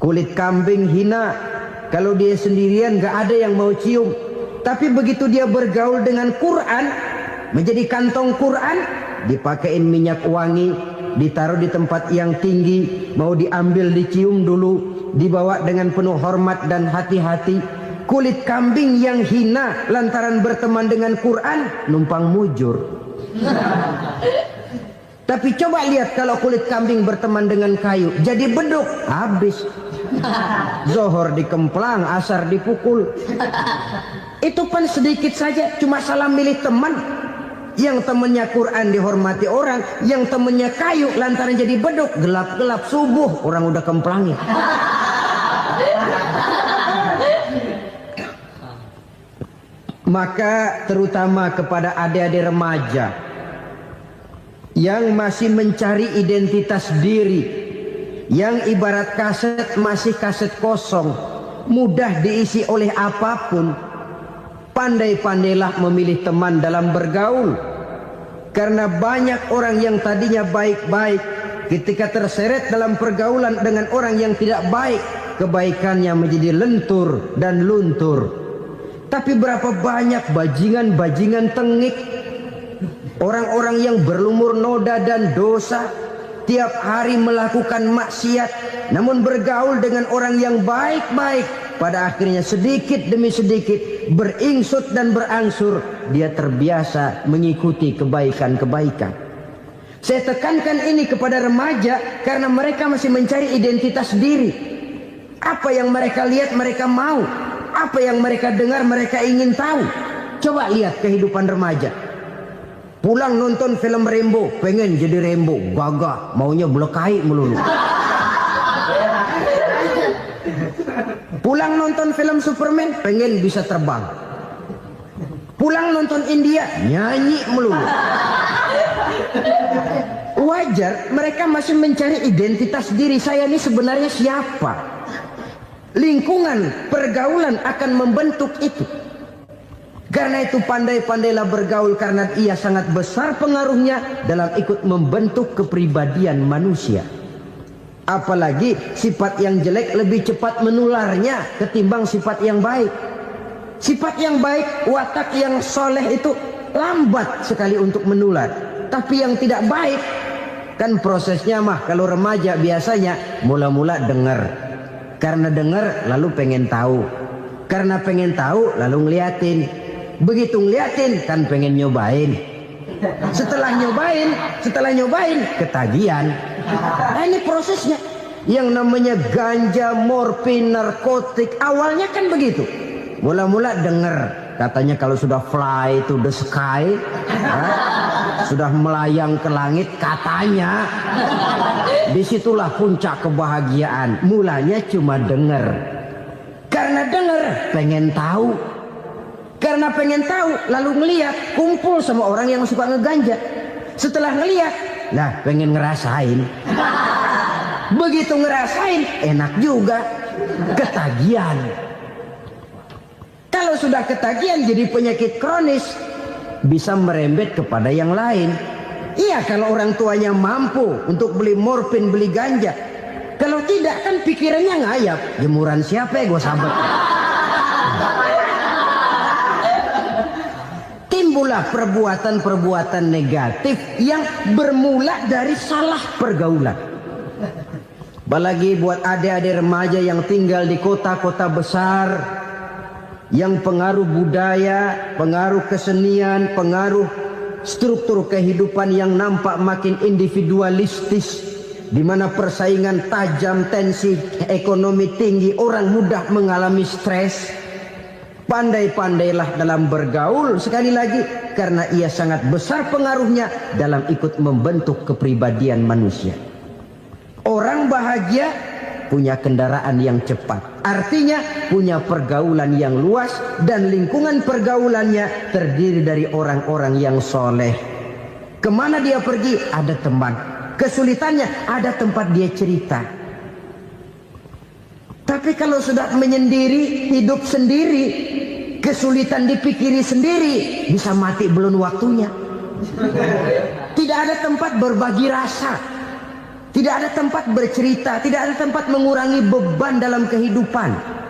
Kulit kambing hina, kalau dia sendirian gak ada yang mau cium. Tapi begitu dia bergaul dengan Quran, menjadi kantong Quran, dipakein minyak wangi, ditaruh di tempat yang tinggi, mau diambil dicium dulu, dibawa dengan penuh hormat dan hati-hati. Kulit kambing yang hina lantaran berteman dengan Quran, numpang mujur. Tapi coba lihat kalau kulit kambing berteman dengan kayu, jadi beduk, habis. Zohor dikemplang, asar dipukul. Itu pun sedikit saja, cuma salah milih teman. Yang temannya Quran dihormati orang, yang temannya kayu lantaran jadi beduk, gelap-gelap subuh orang udah kemplangin. Maka terutama kepada adik-adik remaja yang masih mencari identitas diri, yang ibarat kaset masih kaset kosong, mudah diisi oleh apapun, pandai-pandailah memilih teman dalam bergaul. Karena banyak orang yang tadinya baik-baik, ketika terseret dalam pergaulan dengan orang yang tidak baik, kebaikannya menjadi lentur dan luntur. Tapi berapa banyak bajingan-bajingan tengik, orang-orang yang berlumur noda dan dosa, tiap hari melakukan maksiat, namun bergaul dengan orang yang baik-baik. Pada akhirnya sedikit demi sedikit beringsut dan berangsur, dia terbiasa mengikuti kebaikan-kebaikan. Saya tekankan ini kepada remaja karena mereka masih mencari identitas diri. Apa yang mereka lihat mereka mau, apa yang mereka dengar mereka ingin tahu. Coba lihat kehidupan remaja. Pulang nonton film Rambo, pengen jadi Rambo, gagah, maunya belekai melulu. Pulang nonton film Superman, pengen bisa terbang. Pulang nonton India, nyanyi melulu. Wajar, mereka masih mencari identitas diri. Saya ini sebenarnya siapa? Lingkungan, pergaulan akan membentuk itu. Karena itu pandai-pandailah bergaul, karena ia sangat besar pengaruhnya dalam ikut membentuk kepribadian manusia. Apalagi sifat yang jelek lebih cepat menularnya ketimbang sifat yang baik. Sifat yang baik, watak yang soleh itu lambat sekali untuk menular. Tapi yang tidak baik, kan prosesnya mah kalau remaja biasanya mula-mula dengar. Karena dengar lalu pengen tahu. Karena pengen tahu lalu ngeliatin. Begitu ngeliatin kan pengen nyobain. Setelah nyobain ketagihan. Nah, ini prosesnya. Yang namanya ganja, morfin, narkotik, awalnya kan begitu. Mula-mula dengar, katanya kalau sudah fly to the sky, sudah melayang ke langit, katanya disitulah puncak kebahagiaan. Mulanya cuma dengar. Karena dengar pengen tahu. Karena pengen tahu lalu ngeliat, kumpul sama orang yang suka ngeganja. Setelah ngeliat, nah pengen ngerasain. Begitu ngerasain enak juga, ketagihan. Kalau sudah ketagihan jadi penyakit kronis, bisa merembet kepada yang lain. Iya, kalau orang tuanya mampu untuk beli morfin, beli ganja. Kalau tidak kan pikirannya ngayap, jemuran siapa ya gue sahabat. Timbullah perbuatan-perbuatan negatif yang bermula dari salah pergaulan. Apalagi buat adik-adik remaja yang tinggal di kota-kota besar, yang pengaruh budaya, pengaruh kesenian, pengaruh struktur kehidupan yang nampak makin individualistis, di mana persaingan tajam, tensi ekonomi tinggi, orang mudah mengalami stres. Pandai-pandailah dalam bergaul, sekali lagi, karena ia sangat besar pengaruhnya dalam ikut membentuk kepribadian manusia. Orang bahagia punya kendaraan yang cepat, artinya punya pergaulan yang luas, dan lingkungan pergaulannya terdiri dari orang-orang yang soleh. Kemana dia pergi ada teman, kesulitannya ada tempat dia cerita. Tapi kalau sudah menyendiri, hidup sendiri, kesulitan dipikiri sendiri, bisa mati belum waktunya. Tidak ada tempat berbagi rasa. Tidak ada tempat bercerita, tidak ada tempat mengurangi beban dalam kehidupan.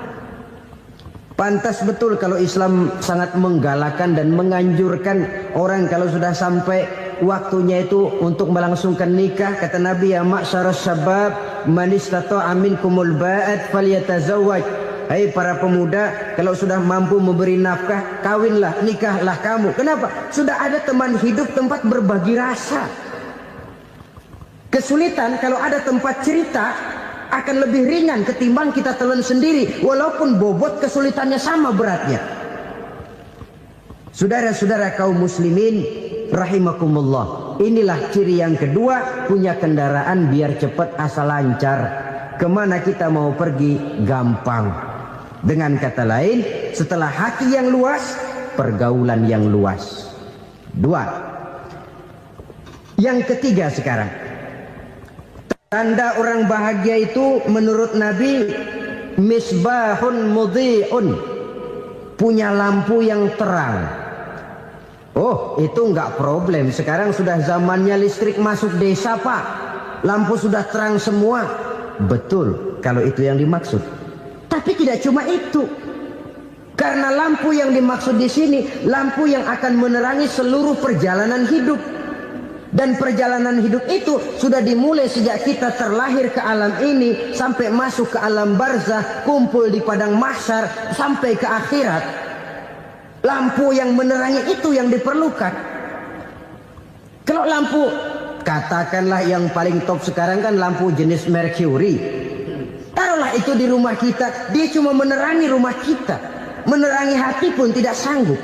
Pantas betul kalau Islam sangat menggalakkan dan menganjurkan orang kalau sudah sampai waktunya itu untuk melangsungkan nikah. Kata Nabi, ya ma'syaras syabab man istata'a minkumul ba'at falyatazawwaj. Hai para pemuda, kalau sudah mampu memberi nafkah, kawinlah, nikahlah kamu. Kenapa? Sudah ada teman hidup, tempat berbagi rasa. Kesulitan kalau ada tempat cerita akan lebih ringan ketimbang kita telan sendiri, walaupun bobot kesulitannya sama beratnya. Saudara-saudara kaum muslimin rahimakumullah, inilah ciri yang kedua, punya kendaraan biar cepat asal lancar. Kemana kita mau pergi gampang. Dengan kata lain, setelah hati yang luas, pergaulan yang luas. Dua. Yang ketiga sekarang, tanda orang bahagia itu menurut Nabi, misbahun mudhi'un, punya lampu yang terang. Oh, itu enggak problem. Sekarang sudah zamannya listrik masuk desa, Pak. Lampu sudah terang semua. Betul, kalau itu yang dimaksud. Tapi tidak cuma itu. Karena lampu yang dimaksud di sini, lampu yang akan menerangi seluruh perjalanan hidup. Dan perjalanan hidup itu sudah dimulai sejak kita terlahir ke alam ini sampai masuk ke alam barzah, kumpul di padang mahsyar sampai ke akhirat. Lampu yang menerangi itu yang diperlukan. Kalau lampu, katakanlah yang paling top sekarang kan lampu jenis Mercury. Taruhlah itu di rumah kita, dia cuma menerangi rumah kita. Menerangi hati pun tidak sanggup.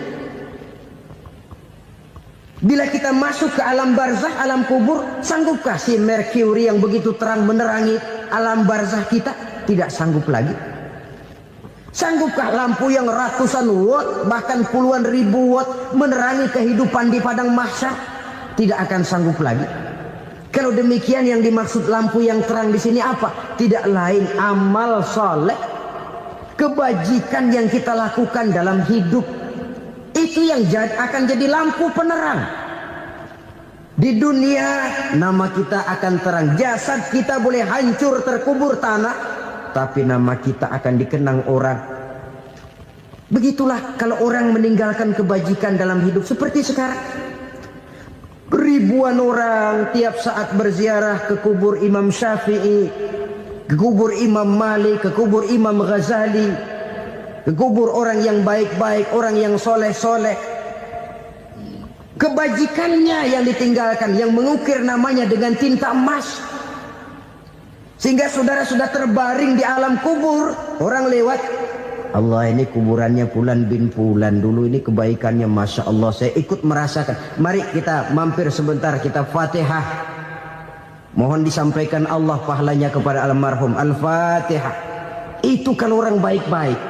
Bila kita masuk ke alam barzah, alam kubur, sanggupkah si Mercury yang begitu terang menerangi alam barzah kita? Tidak sanggup lagi. Sanggupkah lampu yang ratusan watt, bahkan puluhan ribu watt menerangi kehidupan di padang mahsyar? Tidak akan sanggup lagi. Kalau demikian, yang dimaksud lampu yang terang di sini apa? Tidak lain amal soleh, kebajikan yang kita lakukan dalam hidup. Itu yang akan jadi lampu penerang. Di dunia nama kita akan terang. Jasad kita boleh hancur terkubur tanah, tapi nama kita akan dikenang orang. Begitulah kalau orang meninggalkan kebajikan dalam hidup seperti sekarang. Ribuan orang tiap saat berziarah ke kubur Imam Syafi'i, ke kubur Imam Malik, ke kubur Imam Ghazali, ke kubur orang yang baik-baik, orang yang soleh-soleh. Kebajikannya yang ditinggalkan, yang mengukir namanya dengan tinta emas. Sehingga saudara sudah terbaring di alam kubur, orang lewat, Allah, ini kuburannya Fulan bin Fulan, dulu ini kebaikannya Masya Allah, saya ikut merasakan. Mari kita mampir sebentar, kita Fatihah. Mohon disampaikan Allah pahalanya kepada almarhum. Al-Fatihah. Itu kalau orang baik-baik.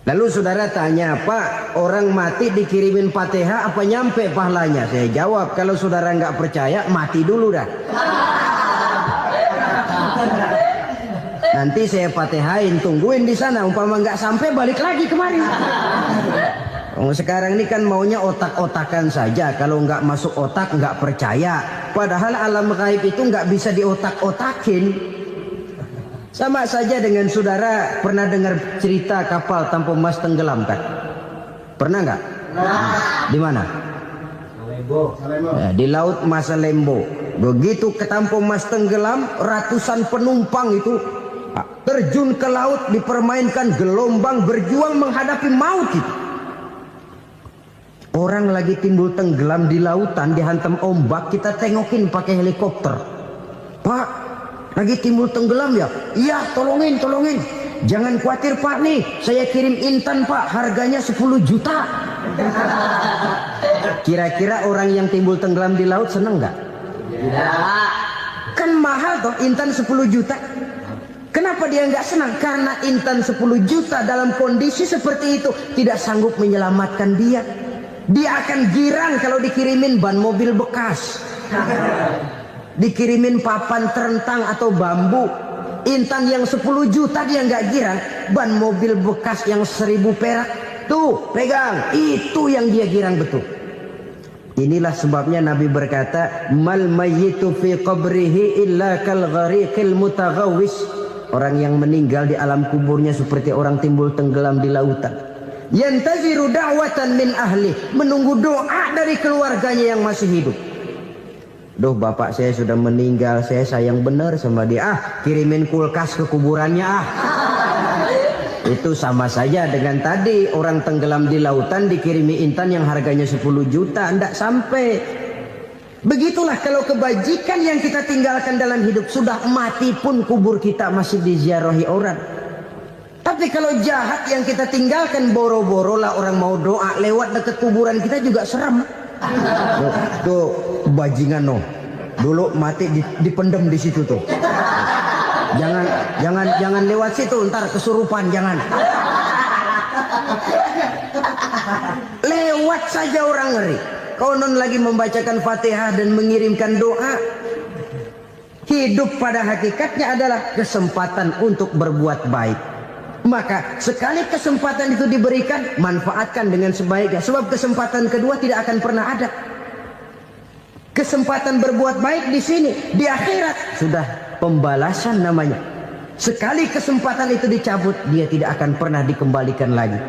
Lalu saudara tanya, Pak, orang mati dikirimin Fatihah apa nyampe pahalanya? Saya jawab, kalau saudara nggak percaya, mati dulu dah. Nanti saya Fatihain, tungguin di sana. Umpama nggak sampai, balik lagi kemari. Sekarang ini kan maunya otak-otakan saja. Kalau nggak masuk otak, nggak percaya. Padahal alam gaib itu nggak bisa diotak-otakin. Sama saja dengan saudara pernah dengar cerita kapal tanpa emas tenggelam kan? Pernah nggak? Di mana? Ya, di laut Masalembo. Begitu ke tanpa emas tenggelam, ratusan penumpang itu terjun ke laut, dipermainkan gelombang, berjuang menghadapi maut itu. Orang lagi timbul tenggelam di lautan, dihantam ombak, kita tengokin pakai helikopter. Pak, lagi timbul tenggelam ya? Iya, tolongin. Jangan khawatir Pak, nih saya kirim intan Pak, harganya 10 juta. Kira-kira orang yang timbul tenggelam di laut seneng nggak? Tidak. Kan mahal toh intan 10 juta. Kenapa dia nggak senang? Karena intan 10 juta dalam kondisi seperti itu tidak sanggup menyelamatkan dia. Dia akan girang kalau dikirimin ban mobil bekas, dikirimin papan terentang atau bambu. Intan yang 10 juta dia nggak girang. Ban mobil bekas yang 1000 perak, tuh pegang, itu yang dia girang betul. Inilah sebabnya Nabi berkata, mal mayyitu fi qabrihi illa kal ghariqil mutaghawwis. Orang yang meninggal di alam kuburnya seperti orang timbul tenggelam di lautan. Yantaziru da'watan min ahli, menunggu doa dari keluarganya yang masih hidup. Duh, bapak saya sudah meninggal, saya sayang benar sama dia. Kirimin kulkas ke kuburannya Itu sama saja dengan tadi orang tenggelam di lautan dikirimi intan yang harganya 10 juta, tidak sampai. Begitulah kalau kebajikan yang kita tinggalkan dalam hidup, sudah mati pun kubur kita masih diziarahi orang. Tapi kalau jahat yang kita tinggalkan, boro-boro lah orang mau doa lewat dekat kuburan kita juga serem. Tuh bajingan no, dulu mati dipendem di situ tuh. Jangan lewat situ, ntar kesurupan, jangan. Lewat saja orang ngeri. Konon lagi membacakan Fatihah dan mengirimkan doa. Hidup pada hakikatnya adalah kesempatan untuk berbuat baik. Maka sekali kesempatan itu diberikan, manfaatkan dengan sebaiknya. Sebab kesempatan kedua tidak akan pernah ada. Kesempatan berbuat baik di sini, di akhirat sudah pembalasan namanya. Sekali kesempatan itu dicabut, dia tidak akan pernah dikembalikan lagi.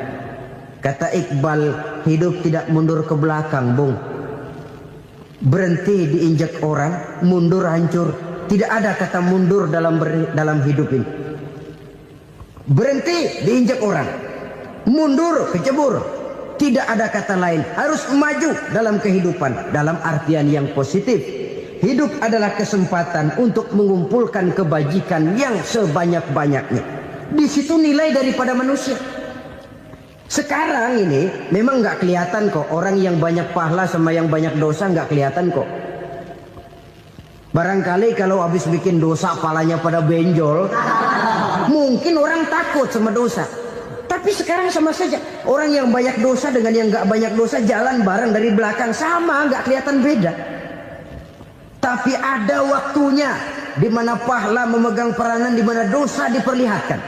Kata Iqbal, hidup tidak mundur ke belakang, Bung. Berhenti diinjak orang, mundur hancur. Tidak ada kata mundur dalam hidup ini. Berhenti diinjak orang, mundur kecebur. Tidak ada kata lain, harus maju dalam kehidupan dalam artian yang positif. Hidup adalah kesempatan untuk mengumpulkan kebajikan yang sebanyak-banyaknya. Di situ nilai daripada manusia. Sekarang ini memang nggak kelihatan kok, orang yang banyak pahala sama yang banyak dosa nggak kelihatan kok. Barangkali kalau habis bikin dosa palanya pada benjol, mungkin orang takut sama dosa. Tapi sekarang sama saja, orang yang banyak dosa dengan yang nggak banyak dosa jalan bareng dari belakang, sama, nggak kelihatan beda. Tapi ada waktunya di mana pahala memegang peranan, di mana dosa diperlihatkan.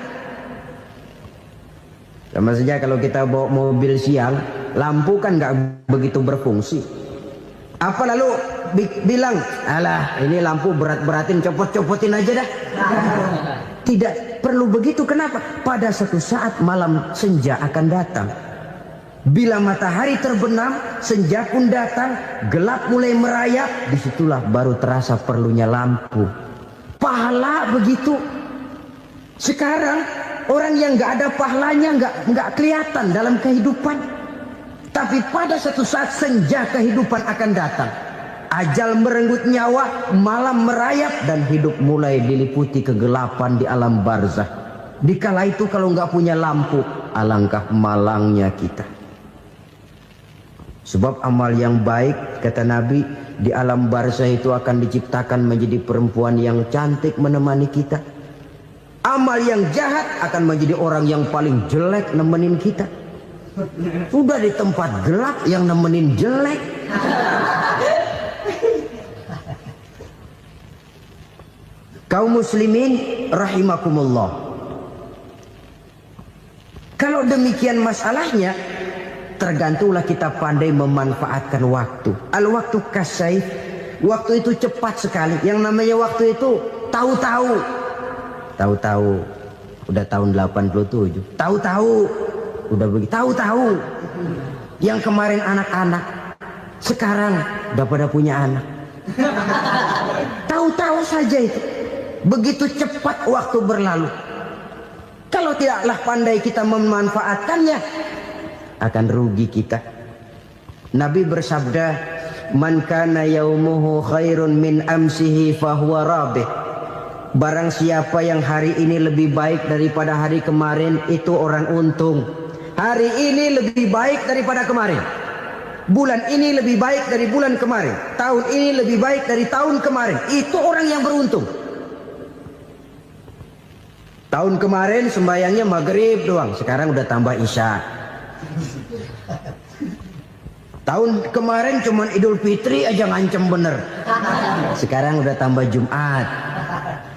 Sama saja kalau kita bawa mobil siang, lampu kan nggak begitu berfungsi. Apa lalu bilang, alah ini lampu berat-beratin, copot-copotin aja dah. Tidak perlu begitu. Kenapa? Pada suatu saat malam senja akan datang. Bila matahari terbenam, senja pun datang, gelap mulai merayap, disitulah baru terasa perlunya lampu. Pahala begitu. Sekarang orang yang nggak ada pahalanya nggak kelihatan dalam kehidupan. Tapi pada suatu saat senja kehidupan akan datang. Ajal merenggut nyawa, malam merayap, dan hidup mulai diliputi kegelapan di alam barzah. Dikala itu kalau nggak punya lampu, alangkah malangnya kita. Sebab amal yang baik, kata Nabi, di alam barzah itu akan diciptakan menjadi perempuan yang cantik menemani kita. Amal yang jahat akan menjadi orang yang paling jelek nemenin kita. Sudah di tempat gelap yang nemenin jelek. Kaum muslimin rahimakumullah. Kalau demikian masalahnya, tergantunglah kita pandai memanfaatkan waktu. Al-waktu kasayf, waktu itu cepat sekali. Yang namanya waktu itu tahu-tahu. Tahu-tahu udah tahun 87. Tahu-tahu udah begitu. Tahu-tahu yang kemarin anak-anak, sekarang udah pada punya anak. Tahu-tahu saja itu. Begitu cepat waktu berlalu. Kalau tidaklah pandai kita memanfaatkannya, akan rugi kita. Nabi bersabda, man kana yaumuhu khairun min amsihi fahuwa rabih. Barang siapa yang hari ini lebih baik daripada hari kemarin, itu orang untung. Hari ini lebih baik daripada kemarin. Bulan ini lebih baik dari bulan kemarin. Tahun ini lebih baik dari tahun kemarin. Itu orang yang beruntung. Tahun kemarin sembahyangnya maghrib doang, sekarang udah tambah isya. Tahun kemarin cuman Idul Fitri aja ngancem bener, sekarang udah tambah Jumat,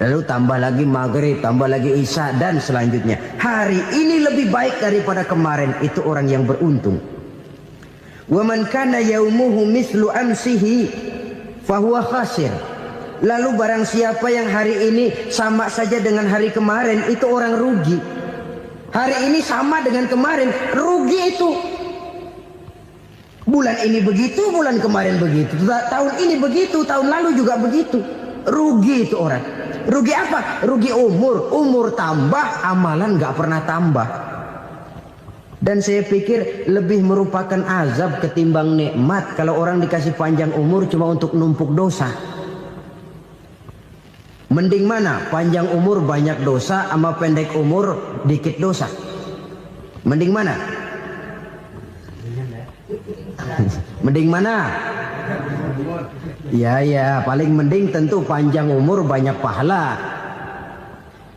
lalu tambah lagi maghrib, tambah lagi isya, dan selanjutnya. Hari ini lebih baik daripada kemarin, itu orang yang beruntung. Wa man kana yaumuhu mithlu amsihi fahuwa khasir. Lalu barang siapa yang hari ini sama saja dengan hari kemarin, itu orang rugi. Hari ini sama dengan kemarin, rugi itu. Bulan ini begitu, bulan kemarin begitu, tahun ini begitu, tahun lalu juga begitu. Rugi itu orang. Rugi apa? Rugi umur. Umur tambah, amalan gak pernah tambah. Dan saya pikir lebih merupakan azab ketimbang nikmat kalau orang dikasih panjang umur cuma untuk numpuk dosa. Mending mana? Panjang umur banyak dosa sama pendek umur dikit dosa. Mending mana? Mending mana? Ya, paling mending tentu panjang umur banyak pahala.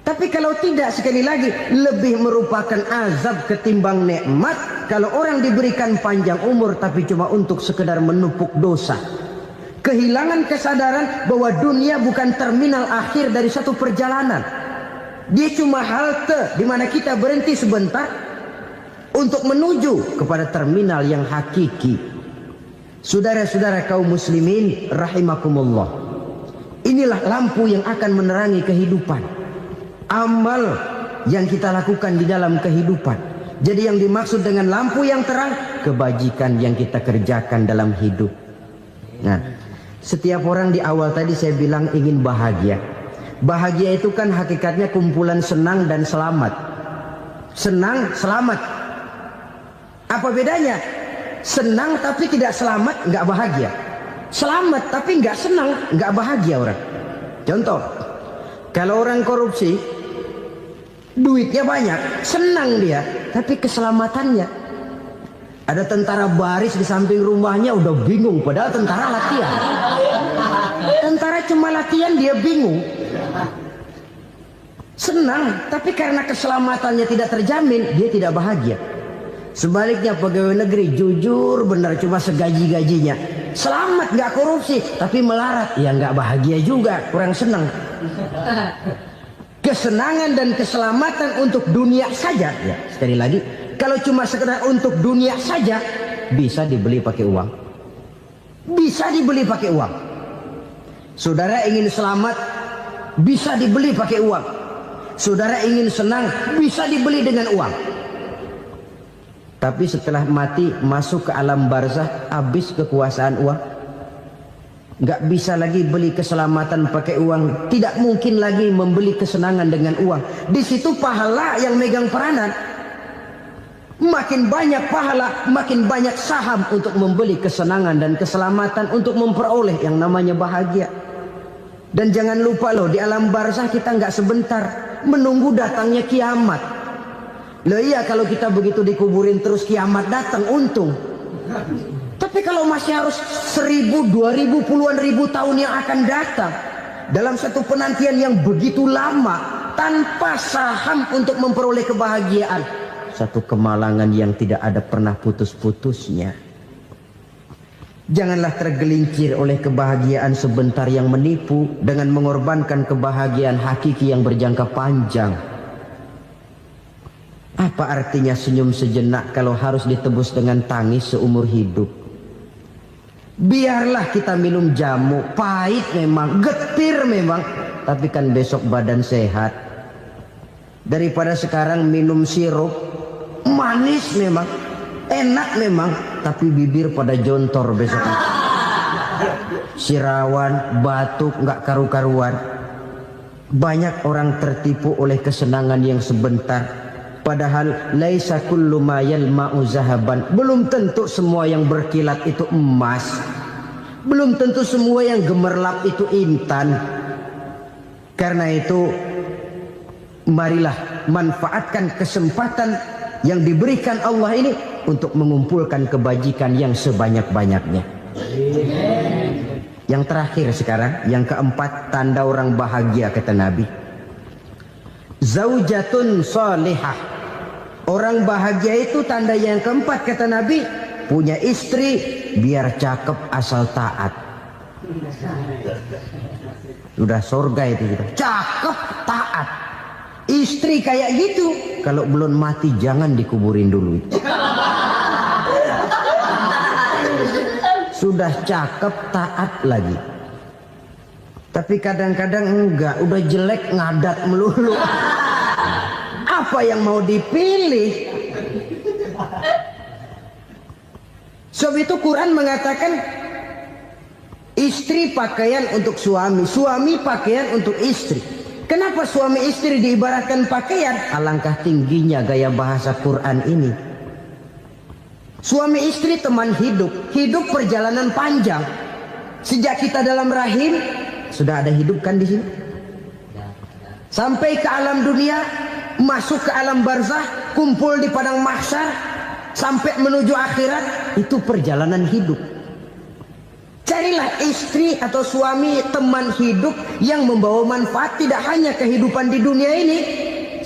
Tapi kalau tidak, sekali lagi, lebih merupakan azab ketimbang nikmat kalau orang diberikan panjang umur tapi cuma untuk sekedar menumpuk dosa. Kehilangan kesadaran bahwa dunia bukan terminal akhir dari satu perjalanan. Dia cuma halte di mana kita berhenti sebentar untuk menuju kepada terminal yang hakiki. Saudara-saudara kaum muslimin rahimakumullah. Inilah lampu yang akan menerangi kehidupan. Amal yang kita lakukan di dalam kehidupan. Jadi yang dimaksud dengan lampu yang terang, kebajikan yang kita kerjakan dalam hidup. Nah, setiap orang di awal tadi saya bilang ingin bahagia. Bahagia itu kan hakikatnya kumpulan senang dan selamat. Senang, selamat. Apa bedanya? Senang tapi tidak selamat, nggak bahagia. Selamat tapi nggak senang, nggak bahagia orang. Contoh, kalau orang korupsi, duitnya banyak, senang dia, tapi keselamatannya. Ada tentara baris di samping rumahnya udah bingung, padahal tentara latihan. Tentara cuma latihan dia bingung. Senang, tapi karena keselamatannya tidak terjamin, dia tidak bahagia. Sebaliknya pegawai negeri jujur benar cuma segaji-gajinya, selamat nggak korupsi, tapi melarat, ya nggak bahagia juga, kurang senang. Kesenangan dan keselamatan untuk dunia saja, ya sekali lagi, kalau cuma sekedar untuk dunia saja, bisa dibeli pakai uang. Bisa dibeli pakai uang. Saudara ingin selamat, bisa dibeli pakai uang. Saudara ingin senang, bisa dibeli dengan uang. Tapi setelah mati, masuk ke alam barzah, habis kekuasaan uang. Nggak bisa lagi beli keselamatan pakai uang. Tidak mungkin lagi membeli kesenangan dengan uang. Di situ pahala yang megang peranan. Makin banyak pahala, makin banyak saham untuk membeli kesenangan dan keselamatan, untuk memperoleh yang namanya bahagia. Dan jangan lupa loh, di alam barzah kita nggak sebentar, menunggu datangnya kiamat. Loh iya, kalau kita begitu dikuburin terus kiamat datang, untung. Tapi kalau masih harus 1000, 2000, puluhan ribu tahun yang akan datang, dalam satu penantian yang begitu lama, tanpa saham untuk memperoleh kebahagiaan, satu kemalangan yang tidak ada pernah putus-putusnya. Janganlah tergelincir oleh kebahagiaan sebentar yang menipu dengan mengorbankan kebahagiaan hakiki yang berjangka panjang. Apa artinya senyum sejenak kalau harus ditebus dengan tangis seumur hidup? Biarlah kita minum jamu, pahit memang, getir memang, tapi kan besok badan sehat. Daripada sekarang minum sirup, manis memang, enak memang, tapi bibir pada jontor besok. Sirawan, batuk, nggak karu-karuan. Banyak orang tertipu oleh kesenangan yang sebentar. Padahal laisa kullu ma yalma'u zahaban. Belum tentu semua yang berkilat itu emas. Belum tentu semua yang gemerlap itu intan. Karena itu, marilah manfaatkan kesempatan yang diberikan Allah ini untuk mengumpulkan kebajikan yang sebanyak-banyaknya. Yang terakhir sekarang, yang keempat, tanda orang bahagia kata Nabi. Zaujatun salihah. Orang bahagia itu tanda yang keempat kata Nabi, punya istri biar cakep asal taat. Udah surga itu gitu. Cakep taat. Istri kayak gitu, kalau belum mati jangan dikuburin dulu itu. sudah cakep taat lagi. Tapi kadang-kadang enggak, udah jelek ngadat melulu. Apa yang mau dipilih? Sebab itu Quran mengatakan istri pakaian untuk suami, suami pakaian untuk istri. Kenapa suami istri diibaratkan pakaian? Alangkah tingginya gaya bahasa Quran ini. Suami istri teman hidup, hidup perjalanan panjang. Sejak kita dalam rahim sudah ada hidup kan di sini. Sampai ke alam dunia, masuk ke alam barzah, kumpul di padang mahsyar, sampai menuju akhirat, itu perjalanan hidup. Carilah istri atau suami teman hidup yang membawa manfaat tidak hanya kehidupan di dunia ini,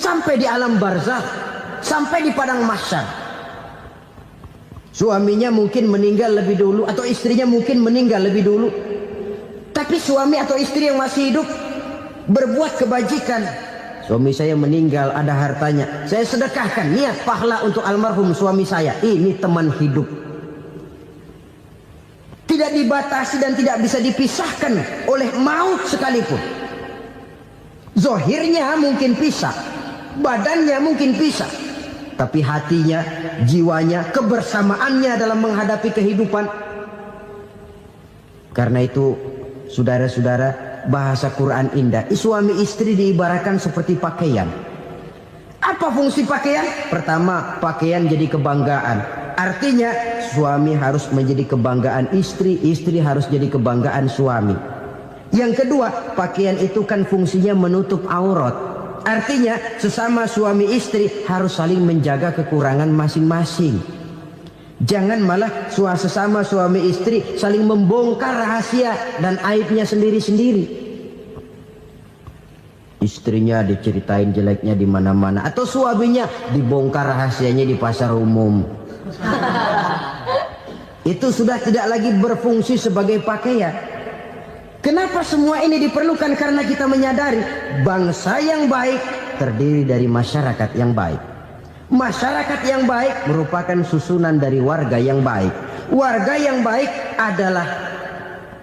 sampai di alam barzakh, sampai di padang mahsyar. Suaminya mungkin meninggal lebih dulu atau istrinya mungkin meninggal lebih dulu. Tapi suami atau istri yang masih hidup berbuat kebajikan. Suami saya meninggal, ada hartanya, saya sedekahkan, niat pahala untuk almarhum suami saya. Ini teman hidup. Tidak dibatasi dan tidak bisa dipisahkan oleh maut sekalipun. Zohirnya mungkin pisah, badannya mungkin pisah, tapi hatinya, jiwanya, kebersamaannya dalam menghadapi kehidupan. Karena itu, saudara-saudara, bahasa Quran indah. Suami istri diibaratkan seperti pakaian. Apa fungsi pakaian? Pertama, pakaian jadi kebanggaan. Artinya suami harus menjadi kebanggaan istri, istri harus jadi kebanggaan suami. Yang kedua, pakaian itu kan fungsinya menutup aurat. Artinya sesama suami istri harus saling menjaga kekurangan masing-masing. Jangan malah sesama suami istri saling membongkar rahasia dan aibnya sendiri-sendiri. Istrinya diceritain jeleknya di mana-mana, atau suaminya dibongkar rahasianya di pasar umum. Itu sudah tidak lagi berfungsi sebagai pakaian. Kenapa semua ini diperlukan? Karena kita menyadari bangsa yang baik terdiri dari masyarakat yang baik. Masyarakat yang baik merupakan susunan dari warga yang baik. Warga yang baik adalah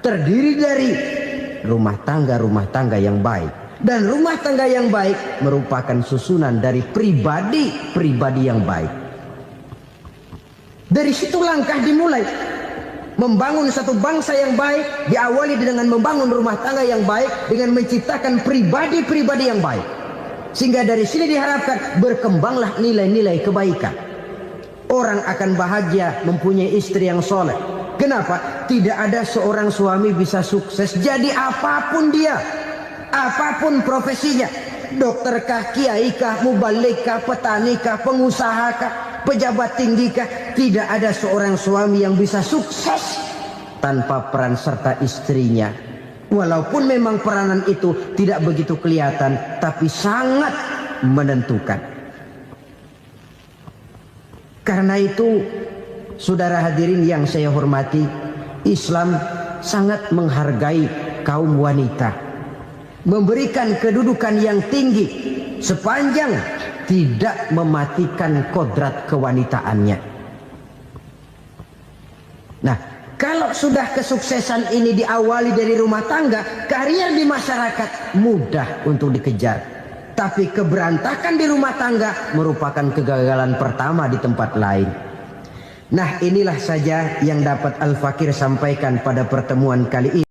terdiri dari rumah tangga yang baik. Dan rumah tangga yang baik merupakan susunan dari pribadi yang baik. Dari situ langkah dimulai. Membangun satu bangsa yang baik diawali dengan membangun rumah tangga yang baik, dengan menciptakan pribadi-pribadi yang baik. Sehingga dari sini diharapkan berkembanglah nilai-nilai kebaikan. Orang akan bahagia mempunyai istri yang soleh. Kenapa? Tidak ada seorang suami bisa sukses jadi apapun dia, apapun profesinya. Dokterkah, kiaikah, mubalikah, petanikah, pengusahakah, pejabat tinggikah, tidak ada seorang suami yang bisa sukses tanpa peran serta istrinya. Walaupun memang peranan itu tidak begitu kelihatan, tapi sangat menentukan. Karena itu, saudara hadirin yang saya hormati, Islam sangat menghargai kaum wanita, memberikan kedudukan yang tinggi sepanjang tidak mematikan kodrat kewanitaannya. Nah, kalau sudah kesuksesan ini diawali dari rumah tangga, karier di masyarakat mudah untuk dikejar. Tapi keberantakan di rumah tangga merupakan kegagalan pertama di tempat lain. Nah, inilah saja yang dapat Al-Fakir sampaikan pada pertemuan kali ini.